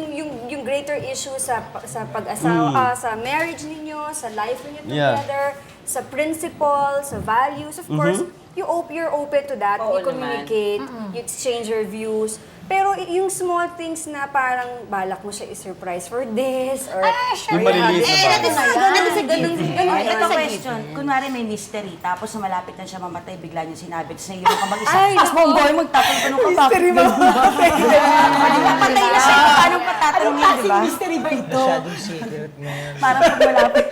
[SPEAKER 6] yung greater issue sa pag-asawa, sa marriage ninyo, sa life ninyo
[SPEAKER 5] Yeah.
[SPEAKER 6] together, sa principles, sa values, of course, you're open to that.
[SPEAKER 2] Oo
[SPEAKER 6] You communicate, you exchange your views. Pero yung small things na parang balak mo siya i-surprise for this, or...
[SPEAKER 5] Yung maliliit na bagay.
[SPEAKER 9] Ay, ito question. Kunwari may mystery, tapos na malapit na siya mamatay, bigla niya sinabi, tapos naiiwan ka mag-isa.
[SPEAKER 6] Ay,
[SPEAKER 9] Tapos
[SPEAKER 6] naku.
[SPEAKER 9] boy, magtatanong ka pa. Mystery mamatay. Patay na siya, paano patatanungin, di ba?
[SPEAKER 2] Mystery ba ito?
[SPEAKER 4] Masyadong secret ngayon.
[SPEAKER 9] Parang pag malapit.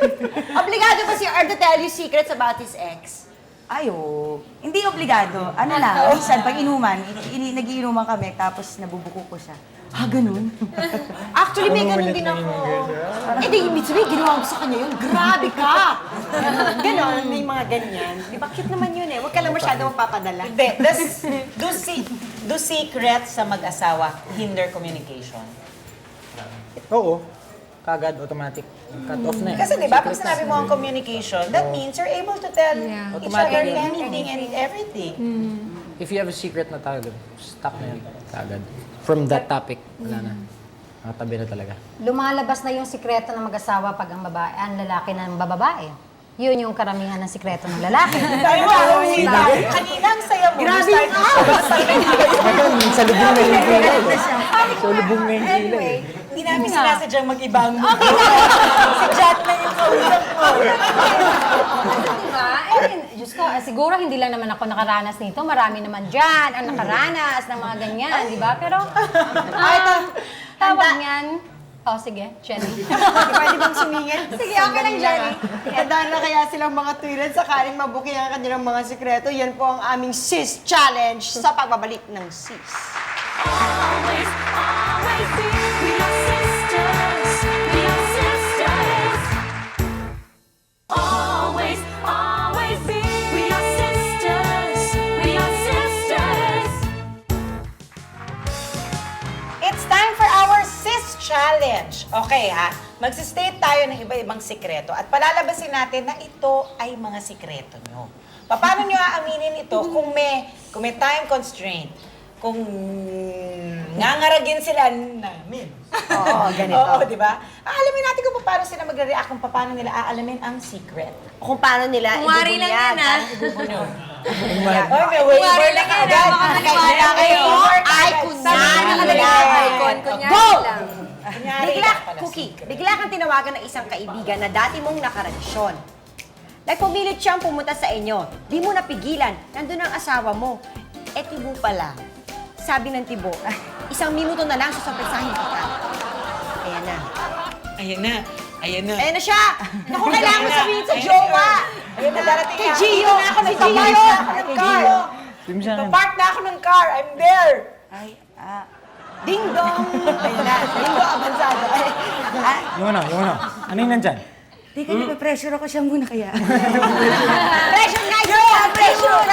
[SPEAKER 3] Obligado ba si Earl to tell you secrets about his ex?
[SPEAKER 9] Ayo, hindi obligado. Ano lang, minsan pag inuman, nagiinuman kami, tapos nabubuko ko siya. Ganun?
[SPEAKER 3] Actually, may ganun din ako. Eh di, ibig sabihin, ginawa ko sa kanya yun. Grabe ka! Ganon, may mga ganyan. Di ba, cute naman yun eh. Huwag ka lang masyado magpapadala.
[SPEAKER 2] Hindi. Do secrets sa mag-asawa hinder communication?
[SPEAKER 4] Oo. Kagad, automatic. Cut off na eh.
[SPEAKER 2] Kasi di ba, pag sinabi mo ang communication, that means you're able to tell
[SPEAKER 8] Yeah.
[SPEAKER 2] each other
[SPEAKER 4] Automatically.
[SPEAKER 2] anything and everything.
[SPEAKER 4] If you have a secret na talaga, stop na yun. Kagad. From that topic, wala na. Nakatabi na talaga.
[SPEAKER 7] Lumalabas na yung sikreto ng mag-asawa pag ang lalaki ng bababae. Yun yung karamihan ng sikreto ng lalaki.
[SPEAKER 2] Kanina ang saya mo.
[SPEAKER 3] Grabe
[SPEAKER 2] Start-
[SPEAKER 4] Sa lubong na yung kilay. Sa lubong na yung kilay.
[SPEAKER 2] Hindi namin sinasadyang mag-ibang si Jat na yung kausap mo.
[SPEAKER 7] Diba? Diyos ko, siguro hindi lang naman ako nakaranas nito. Marami naman dyan ang nakaranas ng mga ganyan, di ba? Pero, tawag niyan. Sige, Jenny.
[SPEAKER 3] Pwede bang sumingit?
[SPEAKER 7] Sige, okay lang, Jenny.
[SPEAKER 3] Handa na kaya silang mga tuwiran sakaling mabuking ang kanilang mga sikreto. Yan po ang aming Sis Challenge sa pagbabalik ng Sis.
[SPEAKER 1] Always, always be. We are sisters. We are sisters. Always, always be. We are sisters. We are sisters.
[SPEAKER 2] It's time for our Sis Challenge. Okay ha, magsistate tayo ng iba-ibang sikreto at palalabasin natin na ito ay mga sikreto nyo. Paano nyo aaminin ito kung may time constraint? Kung ngangaragin sila namin.
[SPEAKER 3] Oo, ganito.
[SPEAKER 2] Oo, di ba? Aalamin natin kung paano sila magre-react, kung paano nila aalamin ang secret.
[SPEAKER 3] Kung paano nila
[SPEAKER 8] Kumari lang yan, ah.
[SPEAKER 2] Oy, may waiver lang
[SPEAKER 8] yan,
[SPEAKER 2] agad.
[SPEAKER 8] baka
[SPEAKER 3] Kaya kayo ay
[SPEAKER 6] Nakalagay
[SPEAKER 3] kunyari
[SPEAKER 6] ang
[SPEAKER 3] lang.
[SPEAKER 6] icon, kunyari
[SPEAKER 3] Go!
[SPEAKER 6] lang.
[SPEAKER 2] Kunyari
[SPEAKER 3] Bigla,
[SPEAKER 2] lang pala,
[SPEAKER 3] Cookie,
[SPEAKER 2] secret.
[SPEAKER 3] bigla kang tinawagan ng isang kaibigan na dati mong nakarelasyon. Nagpumilit siyang pumunta sa inyo. Di mo napigilan. Nandun ang asawa mo. Tibo pala. Sabi ng Tibo, 1 minuto na lang susurpresahin kita. Ayan na.
[SPEAKER 2] Ayan na. Ayan na.
[SPEAKER 3] Ayan na siya! Naku, kailangan mo sabihin sa jowa!
[SPEAKER 2] Ayun na, darating
[SPEAKER 3] Kay
[SPEAKER 2] na.
[SPEAKER 3] Gio!
[SPEAKER 2] Dito na ako
[SPEAKER 3] Si
[SPEAKER 2] nagpapark
[SPEAKER 3] Gio!
[SPEAKER 2] na ako ng car.
[SPEAKER 4] Sabi mo sa akin,
[SPEAKER 2] Park na ako ng car. I'm there.
[SPEAKER 9] Ay,
[SPEAKER 3] Ding dong! Ayan na. Ding dong, abansado. Ay,
[SPEAKER 4] yung ano. Ano yung nandyan?
[SPEAKER 9] teka, nape-pressure ako siya muna kaya.
[SPEAKER 3] pressure nga siya! Pressure!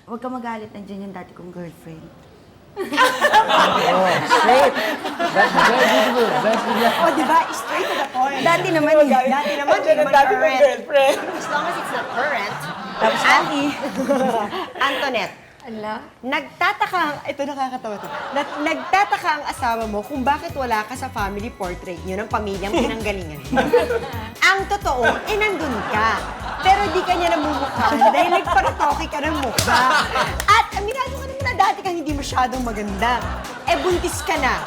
[SPEAKER 9] Huwag ka magalit, nandiyan yung dati kong girlfriend.
[SPEAKER 4] Straight. That's very beautiful. That's beautiful.
[SPEAKER 3] Oh, di ba? Straight to the point.
[SPEAKER 9] Dati naman eh.
[SPEAKER 3] Dati naman, di naman current. As long as it's not current. Tapos, Antoinette,
[SPEAKER 8] Ala?
[SPEAKER 3] ito nakakatawa to. Nagtataka ang asawa mo kung bakit wala ka sa family portrait niyo ng pamilyang pinanggalingan mo. Ang totoo, nandun ka. Pero di ka niya namumukhaan dahil nagparatoke ka ng mukha. At aminado ka naman na dati kang hindi masyadong maganda. Buntis ka na.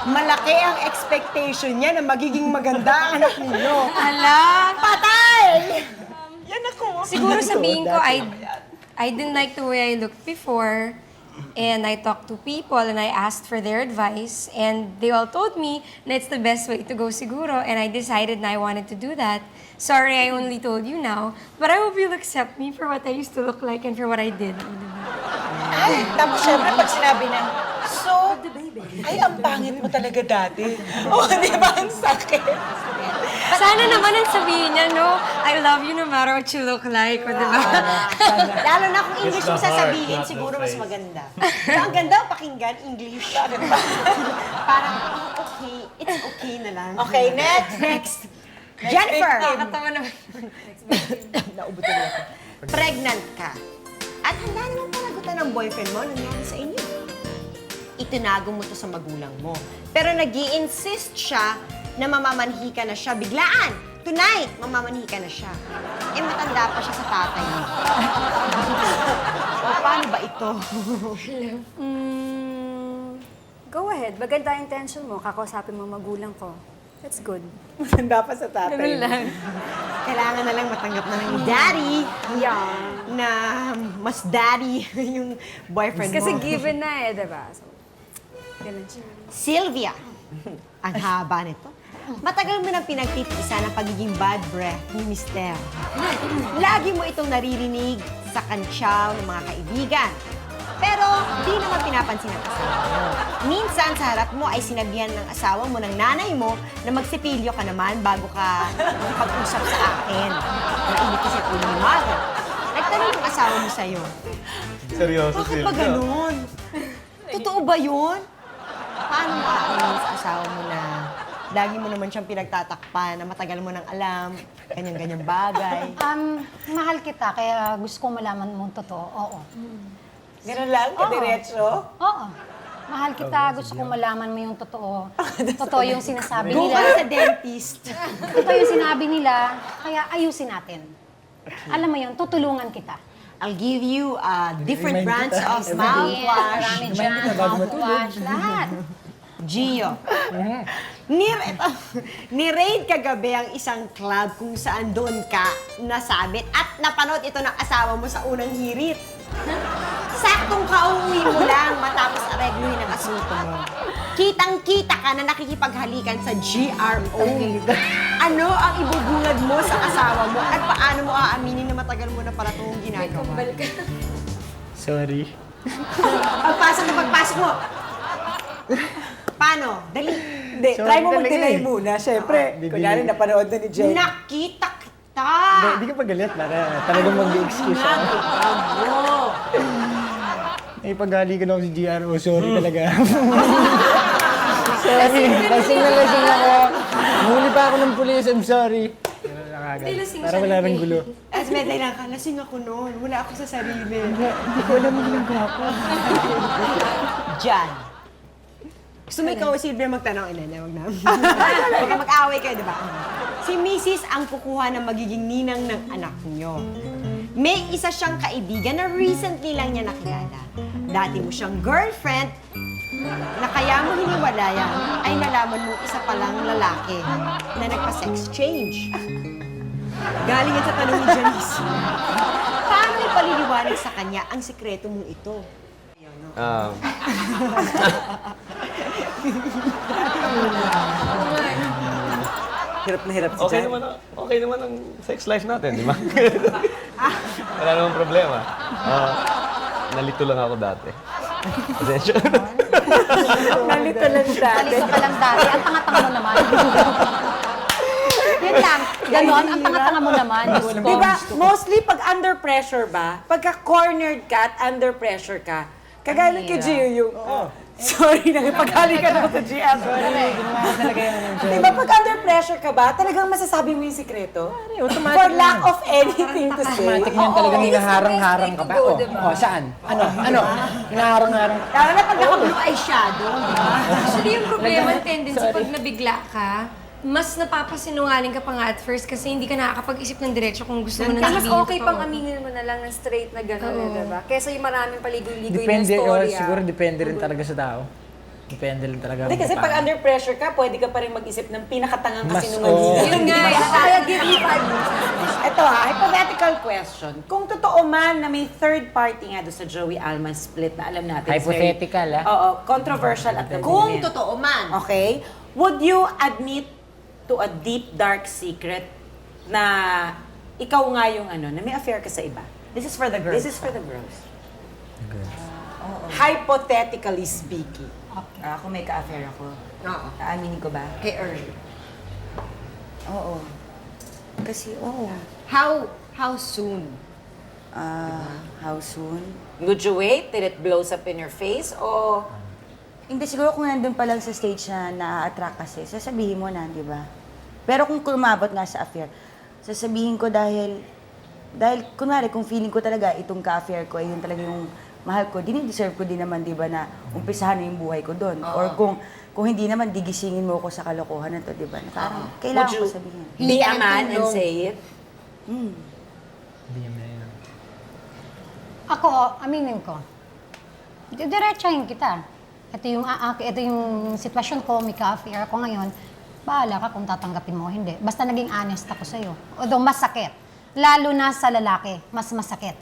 [SPEAKER 3] Malaki ang expectation niya na magiging maganda ang anak ninyo.
[SPEAKER 8] Ala?
[SPEAKER 3] Patay! Yan ako.
[SPEAKER 8] Siguro sabihin ko, I didn't like the way I looked before. And I talked to people and I asked for their advice. And they all told me na it's the best way to go siguro. And I decided na I wanted to do that. Sorry, I only told you now. But I hope you'll accept me for what I used to look like and for what I did.
[SPEAKER 2] Ay, tapos syempre pag sinabi na, so, ay, ang pangit mo talaga dati. Oh, di ba? Ang sakit.
[SPEAKER 8] Sana naman ang sabihin niya, no? I love you no matter what you look like. O, diba?
[SPEAKER 3] Lalo na kung English mo sasabihin, siguro mas maganda. So, ang ganda pakinggan, English. Parang, okay, it's okay na lang.
[SPEAKER 2] Okay, next.
[SPEAKER 3] Jennifer!
[SPEAKER 8] Nakakatawa naman.
[SPEAKER 2] Naubo tuloy ako.
[SPEAKER 3] Pregnant ka. At handa naman panagutan ng boyfriend mo nangyari sa inyo. Itinago mo to sa magulang mo. Pero nag-i-insist siya na mamamanhi ka na siya biglaan. Tonight, mamamanhi ka na siya. Matanda pa siya sa tatay mo. O, paano ba ito?
[SPEAKER 6] Go ahead. Maganda yung intention mo. Kakausapin mo magulang ko. That's good.
[SPEAKER 2] Matanda pa sa tatay.
[SPEAKER 8] Ganun lang.
[SPEAKER 3] Kailangan na lang matanggap na ng daddy
[SPEAKER 6] Yeah.
[SPEAKER 3] na mas daddy yung boyfriend mo.
[SPEAKER 6] Kasi given na diba? So, ganun siya.
[SPEAKER 3] Sylvia, ang haba nito. Matagal mo nang pinagtitiisa ng pagiging bad breath ni Mister. Lagi mo itong naririnig sa kantsaw ng mga kaibigan. Pero di naman pinapansin ng asawa mo. Minsan sa harap mo ay sinabihan ng asawa mo ng nanay mo na magsipilyo ka naman bago ka pag-usap sa akin. Nainit kasi ulo ni Mother. Nagtanong yung asawa mo sa'yo,
[SPEAKER 5] Seryoso,
[SPEAKER 3] bakit ba
[SPEAKER 5] Silvia?
[SPEAKER 3] ganun? Totoo ba yun? Paano mo aaminin sa asawa mo na lagi mo naman siyang pinagtatakpan, na matagal mo nang alam, ganyan-ganyang bagay?
[SPEAKER 7] Mahal kita, kaya gusto ko malaman mong totoo. Oo.
[SPEAKER 2] Ganun lang, kadiretso.
[SPEAKER 7] Oo. Mahal kita, gusto ko malaman mo yung totoo. Totoo yung sinasabi
[SPEAKER 3] Go
[SPEAKER 7] nila.
[SPEAKER 3] ka sa dentist.
[SPEAKER 7] Totoo yung sinabi nila, kaya ayusin natin. Alam mo yun, tutulungan kita.
[SPEAKER 3] I'll give you different
[SPEAKER 4] Remind
[SPEAKER 3] brands
[SPEAKER 4] kita.
[SPEAKER 3] of mouthwash.
[SPEAKER 7] Marami dyan,
[SPEAKER 4] kita bago
[SPEAKER 7] mouthwash, lahat.
[SPEAKER 3] Gio. Ni-raid kagabi ang isang club kung saan doon ka nasabit at napanood ito ng asawa mo sa unang hirit. Saktong kauwi mo lang matapos aregluhin ang asunto mo. Kitang-kita ka na nakikipaghalikan sa GRO. Ano ang ibubungad mo sa asawa mo at paano mo aaminin na matagal mo na pala itong ginagawa?
[SPEAKER 4] Sorry.
[SPEAKER 3] Pagpasok mo! Paano? Dali.
[SPEAKER 2] Hindi,
[SPEAKER 4] Sorry
[SPEAKER 2] try mo
[SPEAKER 4] talaga
[SPEAKER 2] mag-deny
[SPEAKER 4] eh.
[SPEAKER 2] muna. Siyempre,
[SPEAKER 4] Bibili.
[SPEAKER 2] kunyari napanood na ni Jen.
[SPEAKER 3] Nakita kita!
[SPEAKER 4] Hindi ka pa galit. Talagang mag-excuse ako. Ay, paghalikan ako si GRO. Sorry talaga. Sorry. Lasing na lasing ako. Nahuli pa ako ng pulis. I'm sorry. Para wala nang gulo.
[SPEAKER 3] As medlay lang ka, lasing ako noon. Wala ako sa sarili.
[SPEAKER 4] Hindi ko alam yung ginagawa ko.
[SPEAKER 3] Jan. Gusto mo ikaw, Silvia, magtanong? Wag na. Baka mag-away kayo, di ba? Si Mrs. ang kukuha ng magiging ninang ng anak niyo. May isa siyang kaibigan na recently lang niya nakilala. Dati mo siyang girlfriend, na kaya mo hiniwalayan ay nalaman mo isa palang lalaki na nagpa-sex change. Galing yan sa tanong ni Janice. Paano ipaliliwanag sa kanya ang sikreto mong ito?
[SPEAKER 2] Hirap na hirap si
[SPEAKER 5] Okay
[SPEAKER 2] Jen.
[SPEAKER 5] naman ang sex life natin, di ba? Wala namang problema. Nalito lang ako dati. Pasensya.
[SPEAKER 2] Nalito lang dati.
[SPEAKER 7] Palito ka lang dati, ang tanga-tanga mo naman. Yun lang, ganon, ang tanga-tanga mo naman. Diyos ko.
[SPEAKER 2] Di ba, mostly pag under pressure ba, pagka cornered ka at under pressure ka, Kagaya lang kay Gio yung, sorry, nakipaghali ka na sa GM.
[SPEAKER 4] Sorry, ginawa ko talaga yun.
[SPEAKER 2] Diba pag under pressure ka ba, talagang masasabi mo yung sikreto?
[SPEAKER 4] automatic
[SPEAKER 2] For lack
[SPEAKER 4] naman.
[SPEAKER 2] of anything to say.
[SPEAKER 4] Automatic yan talagang hinaharang-harang ka ba?
[SPEAKER 6] Go,
[SPEAKER 4] Oh,
[SPEAKER 6] diba?
[SPEAKER 4] oh, saan? Ano? Hinaharang-harang ka.
[SPEAKER 2] Lalo na pag
[SPEAKER 3] Blue eyeshadow.
[SPEAKER 8] Actually, yung problema, tendency, pag nabigla ka, mas napapasinungaling ka pa nga at first kasi hindi ka nakakapag-isip ng diretso kung gusto mo na
[SPEAKER 6] Kaya mas
[SPEAKER 8] sabihin
[SPEAKER 6] okay
[SPEAKER 8] yung
[SPEAKER 6] pang
[SPEAKER 8] totoo.
[SPEAKER 6] aminin mo na lang ng straight na gano'n,
[SPEAKER 8] Oo.
[SPEAKER 6] diba? Kesa yung maraming paligoy-ligoy na
[SPEAKER 4] Depende,
[SPEAKER 6] story.
[SPEAKER 4] siguro depende rin talaga sa tao. Depende rin talaga.
[SPEAKER 2] Hindi, kasi
[SPEAKER 4] kung
[SPEAKER 2] pag
[SPEAKER 4] paano.
[SPEAKER 2] under pressure ka, pwede ka pa rin mag-isip ng pinakatangang
[SPEAKER 4] Mas,
[SPEAKER 2] kasinungalingan.
[SPEAKER 8] Yun nga,
[SPEAKER 6] Kaya give me 5 minutes.
[SPEAKER 2] Ito ha, hypothetical question. Kung totoo man na may third party nga doon sa Joey Alman split na alam natin. it's very-
[SPEAKER 4] Hypothetical,
[SPEAKER 2] Oo, controversial at the
[SPEAKER 3] Kung
[SPEAKER 2] moment.
[SPEAKER 3] totoo man.
[SPEAKER 2] Okay? Would you admit to a deep, dark secret na ikaw nga yung na may affair ka sa iba?
[SPEAKER 9] This is for the girls.
[SPEAKER 2] This is for the girls. Hypothetically speaking.
[SPEAKER 9] Kung may ka-affair ako,
[SPEAKER 3] Oo.
[SPEAKER 9] aaminin ko ba?
[SPEAKER 3] Kay Earl.
[SPEAKER 9] Oo. Kasi, oo.
[SPEAKER 3] How soon?
[SPEAKER 9] How soon?
[SPEAKER 2] Would you wait till it blows up in your face o
[SPEAKER 9] Hindi, siguro kung nandun pa lang sa stage na na-attract kasi, sasabihin mo na, di ba? Pero kung kumabot nga sa affair, sasabihin ko dahil kunwari, kung feeling ko talaga itong ka-affair ko, ay yun talaga yung mahal ko, dinideserve ko din naman, di ba, na umpisahan na yung buhay ko doon. Or kung hindi naman, digisingin mo ko sa kalokohan na to, di ba? Na parang, kailangan
[SPEAKER 2] would
[SPEAKER 9] ko
[SPEAKER 2] you
[SPEAKER 9] sabihin.
[SPEAKER 2] be a man and say it?
[SPEAKER 4] Hindi niya na.
[SPEAKER 7] Ako, aminin ko. Diretsahin kita. Ito yung sitwasyon ko, may ka-affair ako ngayon. Bahala ka kung tatanggapin mo o hindi. Basta naging honest ako sa'yo. Although masakit. Lalo na sa lalaki, mas masakit.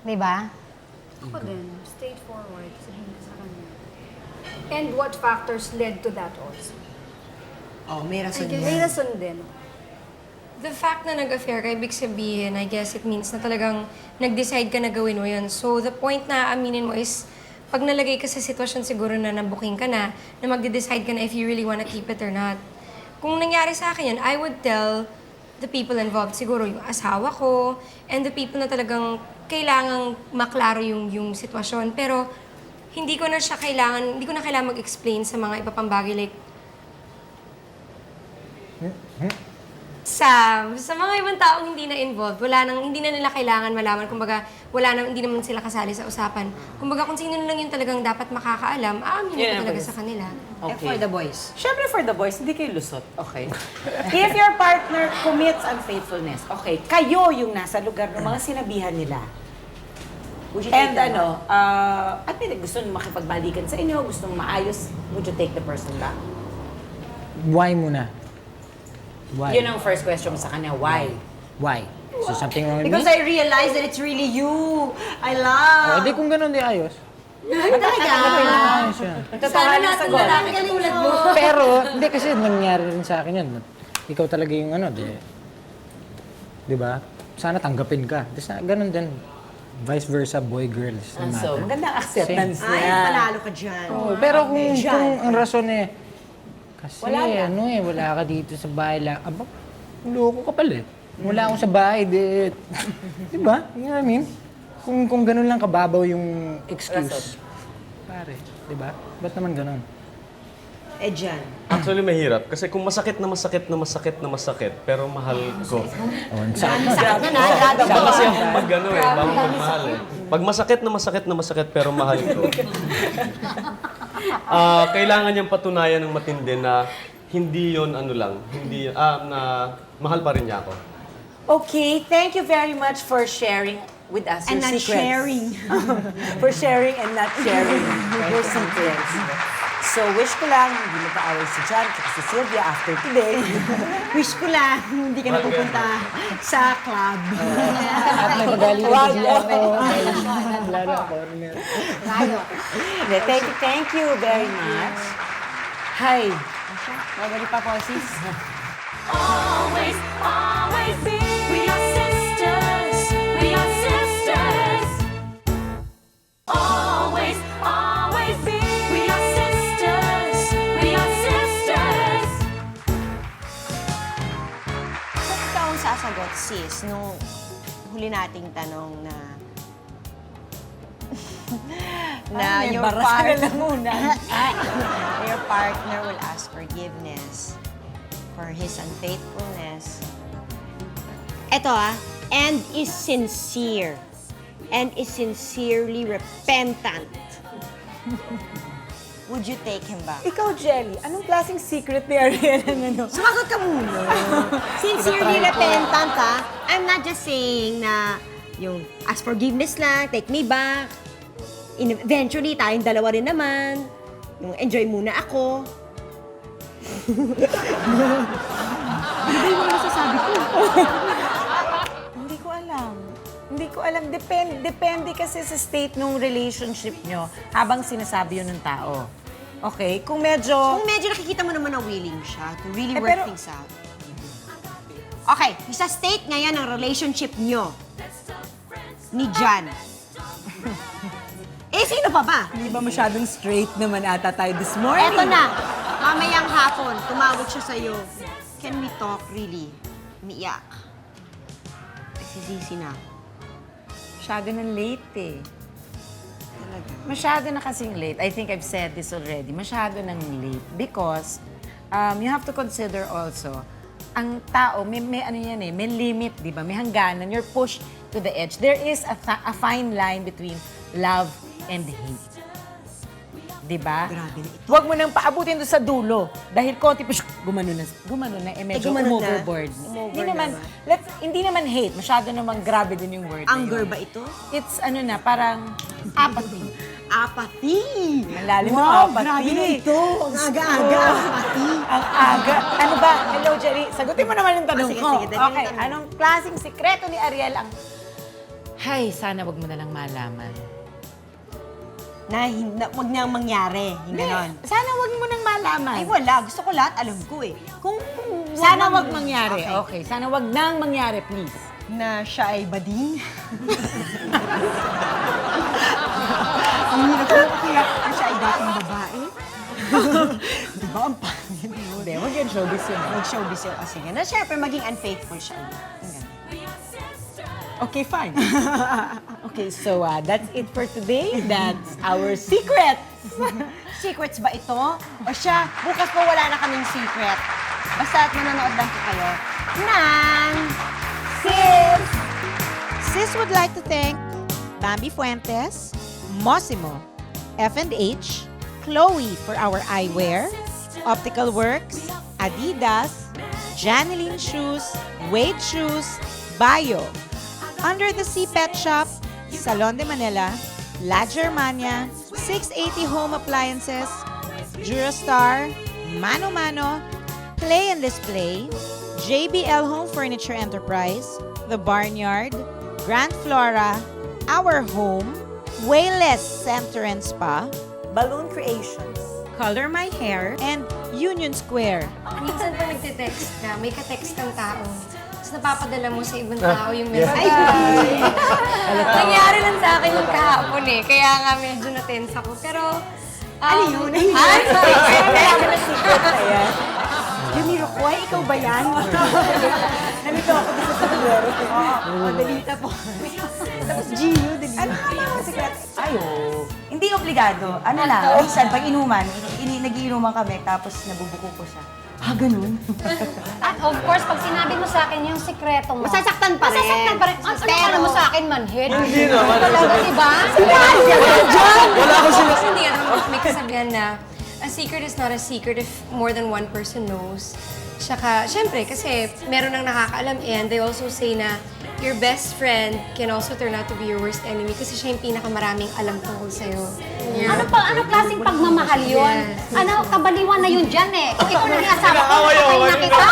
[SPEAKER 7] Di ba?
[SPEAKER 6] Ako din, straightforward, sabihin ko sa kanya. And what factors led to that also?
[SPEAKER 3] Oh, may rason
[SPEAKER 8] guess-
[SPEAKER 3] yan.
[SPEAKER 6] May rason din.
[SPEAKER 8] The fact na nag-affair ka, ibig sabihin, I guess it means na talagang nag-decide ka na gawin mo yun. So, the point na aminin mo is, pag nalagay ka sa sitwasyon siguro na nabuking ka na magde-decide ka na if you really wanna keep it or not. Kung nangyari sa akin yun, I would tell the people involved, siguro yung asawa ko, and the people na talagang kailangang maklaro yung sitwasyon. Pero, hindi ko na kailangan mag-explain sa mga iba pang bagay like, sa mga ibang taong hindi na involved, hindi na nila kailangan malaman. Kumbaga, hindi naman sila kasali sa usapan. Kumbaga, kung sino na lang yung talagang dapat makakaalam, aaminin
[SPEAKER 2] Yun
[SPEAKER 8] ko
[SPEAKER 2] ang
[SPEAKER 8] talaga
[SPEAKER 2] pwede.
[SPEAKER 8] sa kanila.
[SPEAKER 3] For the boys.
[SPEAKER 2] Siyempre for the boys, hindi kayo lusot. Okay. If your partner commits unfaithfulness, okay, kayo yung nasa lugar ng mga sinabihan nila.
[SPEAKER 9] Would you
[SPEAKER 2] And
[SPEAKER 9] take them
[SPEAKER 2] at gusto nyo makipagbalikan sa inyo, gusto nyo maayos, would you take the person back?
[SPEAKER 4] Why muna? Why?
[SPEAKER 2] Yun ang first question mo sa kanya, why?
[SPEAKER 4] Why? So something wrong with
[SPEAKER 3] Because
[SPEAKER 4] me?
[SPEAKER 3] I realized that it's really you. I love.
[SPEAKER 4] Di kung ganun, di ayos.
[SPEAKER 3] Talaga.
[SPEAKER 4] Ayos yan.
[SPEAKER 2] Totoo na sagot.
[SPEAKER 3] Tulad mo.
[SPEAKER 4] Pero, hindi kasi nangyari rin sa akin yan. Ikaw talaga yung di ba? Sana tanggapin ka. Ganun din. Vice versa, boy, girls. No
[SPEAKER 2] So,
[SPEAKER 4] matter.
[SPEAKER 2] magandang acceptance
[SPEAKER 3] Ay,
[SPEAKER 2] niya.
[SPEAKER 3] panalo ka dyan.
[SPEAKER 4] Pero kung ang rason kasi
[SPEAKER 2] Wala lang.
[SPEAKER 4] wala ka dito sa bahay lang. Aba, loko ka pala eh. Wala akong sa bahay, di ba? You know what I mean? Kung ganun lang kababaw yung excuse. Pare, di ba? Ba't naman ganun?
[SPEAKER 3] Dyan.
[SPEAKER 5] Actually, mahirap. Kasi kung masakit na masakit, pero mahal ko.
[SPEAKER 3] Sakit na na.
[SPEAKER 5] Siya kasi ako mag-ano bago magmahal eh. Pag masakit na masakit, pero mahal ko. Kailangan niyang patunayan ng matindi na hindi yon na mahal pa rin niya ako.
[SPEAKER 2] Okay, thank you very much for sharing with us
[SPEAKER 3] And
[SPEAKER 2] your
[SPEAKER 3] not
[SPEAKER 2] secrets.
[SPEAKER 3] sharing.
[SPEAKER 2] For sharing and not sharing your secrets. So, wish ko lang hindi magkaaway si John at si Sylvia after today.
[SPEAKER 3] Wish ko lang, hindi ka na pupunta sa club.
[SPEAKER 4] At nagagaling
[SPEAKER 2] Wag
[SPEAKER 4] din
[SPEAKER 2] mo.
[SPEAKER 4] ako. Lalo ako.
[SPEAKER 2] Thank you very much. Hi.
[SPEAKER 3] Babalik pa po, sis.
[SPEAKER 1] Always, always be. We are sisters. We are sisters. Always, always be. We are sisters. We are sisters.
[SPEAKER 3] Bakit ka akong sasagot, sis, nung huli nating tanong na na
[SPEAKER 2] May
[SPEAKER 3] your
[SPEAKER 2] bara sa
[SPEAKER 3] partner
[SPEAKER 2] lalamunan.
[SPEAKER 3] your partner will ask forgiveness for his unfaithfulness. Eto and is sincere. And is sincerely repentant. Would you take him back?
[SPEAKER 2] Ikaw, Jelly, anong klaseng secret ni Ariel ang ano?
[SPEAKER 3] Sumagot ka muna. Sincerely repentant, I'm not just saying na yung ask forgiveness lang, take me back. Eventually, tayong dalawa rin naman. Yung enjoy muna ako. Ano ba yung masasabi ko?
[SPEAKER 2] Hindi ko alam. Hindi ko alam. Depende kasi sa state ng relationship nyo habang sinasabi yun ng tao. Okay? Kung medyo...
[SPEAKER 3] Kung medyo nakikita mo naman na willing siya to really
[SPEAKER 2] Eh,
[SPEAKER 3] work
[SPEAKER 2] pero-
[SPEAKER 3] things out. Okay, sa state ngayon ng relationship nyo ni Jan. Sino pa ba?
[SPEAKER 2] Hindi ba masyadong straight naman ata tayo this morning?
[SPEAKER 3] Eto na, mamayang hapon, tumawag siya sa'yo. Can we talk really? Umiiyak. Nagsisisi na.
[SPEAKER 2] Masyado ng late eh.
[SPEAKER 3] Talaga.
[SPEAKER 2] Masyado na kasing late. I think I've said this already. Masyado ng late because you have to consider also, ang tao, may ano yan eh, may limit, di ba? May hangganan. You're pushed to the edge. There is a fine line between love and hate. Di ba?
[SPEAKER 3] Grabe na ito.
[SPEAKER 2] Huwag mo nang paabutin doon sa dulo. Dahil konti pa siya, gumano na, medyo
[SPEAKER 3] gumanon na.
[SPEAKER 2] overboard.
[SPEAKER 3] Umover
[SPEAKER 2] Hindi naman,
[SPEAKER 3] naman.
[SPEAKER 2] hindi naman hate. Masyado namang grabe din yung word. na
[SPEAKER 3] Anger
[SPEAKER 2] yun.
[SPEAKER 3] ba ito?
[SPEAKER 2] It's ano na, parang apathy.
[SPEAKER 3] Apathy!
[SPEAKER 2] Malalim na
[SPEAKER 3] Wow,
[SPEAKER 2] apathy.
[SPEAKER 3] grabe na ito. Ang aga-aga, apathy.
[SPEAKER 2] Ang aga. Ano ba? Hello, Jerry. Sagutin mo naman yung tanong
[SPEAKER 3] sige,
[SPEAKER 2] ko.
[SPEAKER 3] sige, dali yung
[SPEAKER 2] Okay,
[SPEAKER 3] tanong.
[SPEAKER 2] anong klaseng sikreto ni Ariel ang... Hay, sana wag mo na lang malaman.
[SPEAKER 3] Na wag niyang mangyari. Yung ganon.
[SPEAKER 2] Sana wag mo nang malaman.
[SPEAKER 3] Ay, wala. Gusto ko lahat, alam ko eh. Kung
[SPEAKER 2] Sana
[SPEAKER 3] nang-
[SPEAKER 2] wag mangyari. Okay. Sana wag nang mangyari, please.
[SPEAKER 3] Na siya ay bading. Ang hirap ko kaya na siya ay dating babae. Di ba? Ang pangit yun.
[SPEAKER 2] Hindi, wag yan showbiz yun.
[SPEAKER 3] Mag-showbiz yun kasi nga. Na syempre, maging unfaithful siya. Yung ganon.
[SPEAKER 2] Okay, fine. Okay, so that's it for today. That's our secret.
[SPEAKER 3] Secrets ba ito? O siya, bukas po wala na kaming secret. Basta at manonood lang po kayo ng Sis!
[SPEAKER 10] Sis would like to thank Bambi Fuentes, Mosimo, F&H, Chloe for our eyewear, Optical Works, Adidas, Janeline Shoes, Wade Shoes, Bayo, Under the Sea Pet Shop, Salon de Manila, La Germania, 680 Home Appliances, Durastar, Mano Mano, Play and Display, JBL Home Furniture Enterprise, The Barnyard, Grand Flora, Our Home, Wayless Center and Spa,
[SPEAKER 2] Balloon Creations.
[SPEAKER 10] Color My Hair, and Union Square.
[SPEAKER 8] Minsan pa nagte-text ka, may ka-text kang tao. Tapos napapadala mo sa ibang tao yung
[SPEAKER 5] Yeah.
[SPEAKER 8] message. Nangyari lang sa akin yung kahapon eh. Kaya nga medyo na-tense ako. Pero...
[SPEAKER 3] Ano yun? Jamiroquai, ikaw ba yan?
[SPEAKER 2] Nalito ako dito sa duwero.
[SPEAKER 3] Oo, dalita po. Tapos Gio, dalita.
[SPEAKER 9] Ano nga ba ang secret? Ayo. Hindi obligado. Ano lang, minsan pag inuman, nagiinuman kami, tapos nabubuko ko siya. Ganun.
[SPEAKER 7] At of course, pag sinabi mo sa akin yung sikreto mo,
[SPEAKER 3] Masasaktan pa rin.
[SPEAKER 7] Masasaktan pa rin. Ano
[SPEAKER 3] Pero-
[SPEAKER 7] mo sa akin, manhid?
[SPEAKER 5] Hindi naman.
[SPEAKER 7] Talaga, diba?
[SPEAKER 5] Wala ko sila.
[SPEAKER 8] Hindi naman may kasabihan na a secret is not a secret if more than one person knows. Tsaka, syempre, kasi meron nang nakakaalam and they also say na your best friend can also turn out to be your worst enemy kasi siya yung pinakamaraming alam tungkol sa'yo. Yeah.
[SPEAKER 7] Ano klaseng pagmamahal yun?
[SPEAKER 8] Yes.
[SPEAKER 7] Ano, kabaliwan na yun dyan eh. Kung ikaw naging asawa ko, nakatay na kita.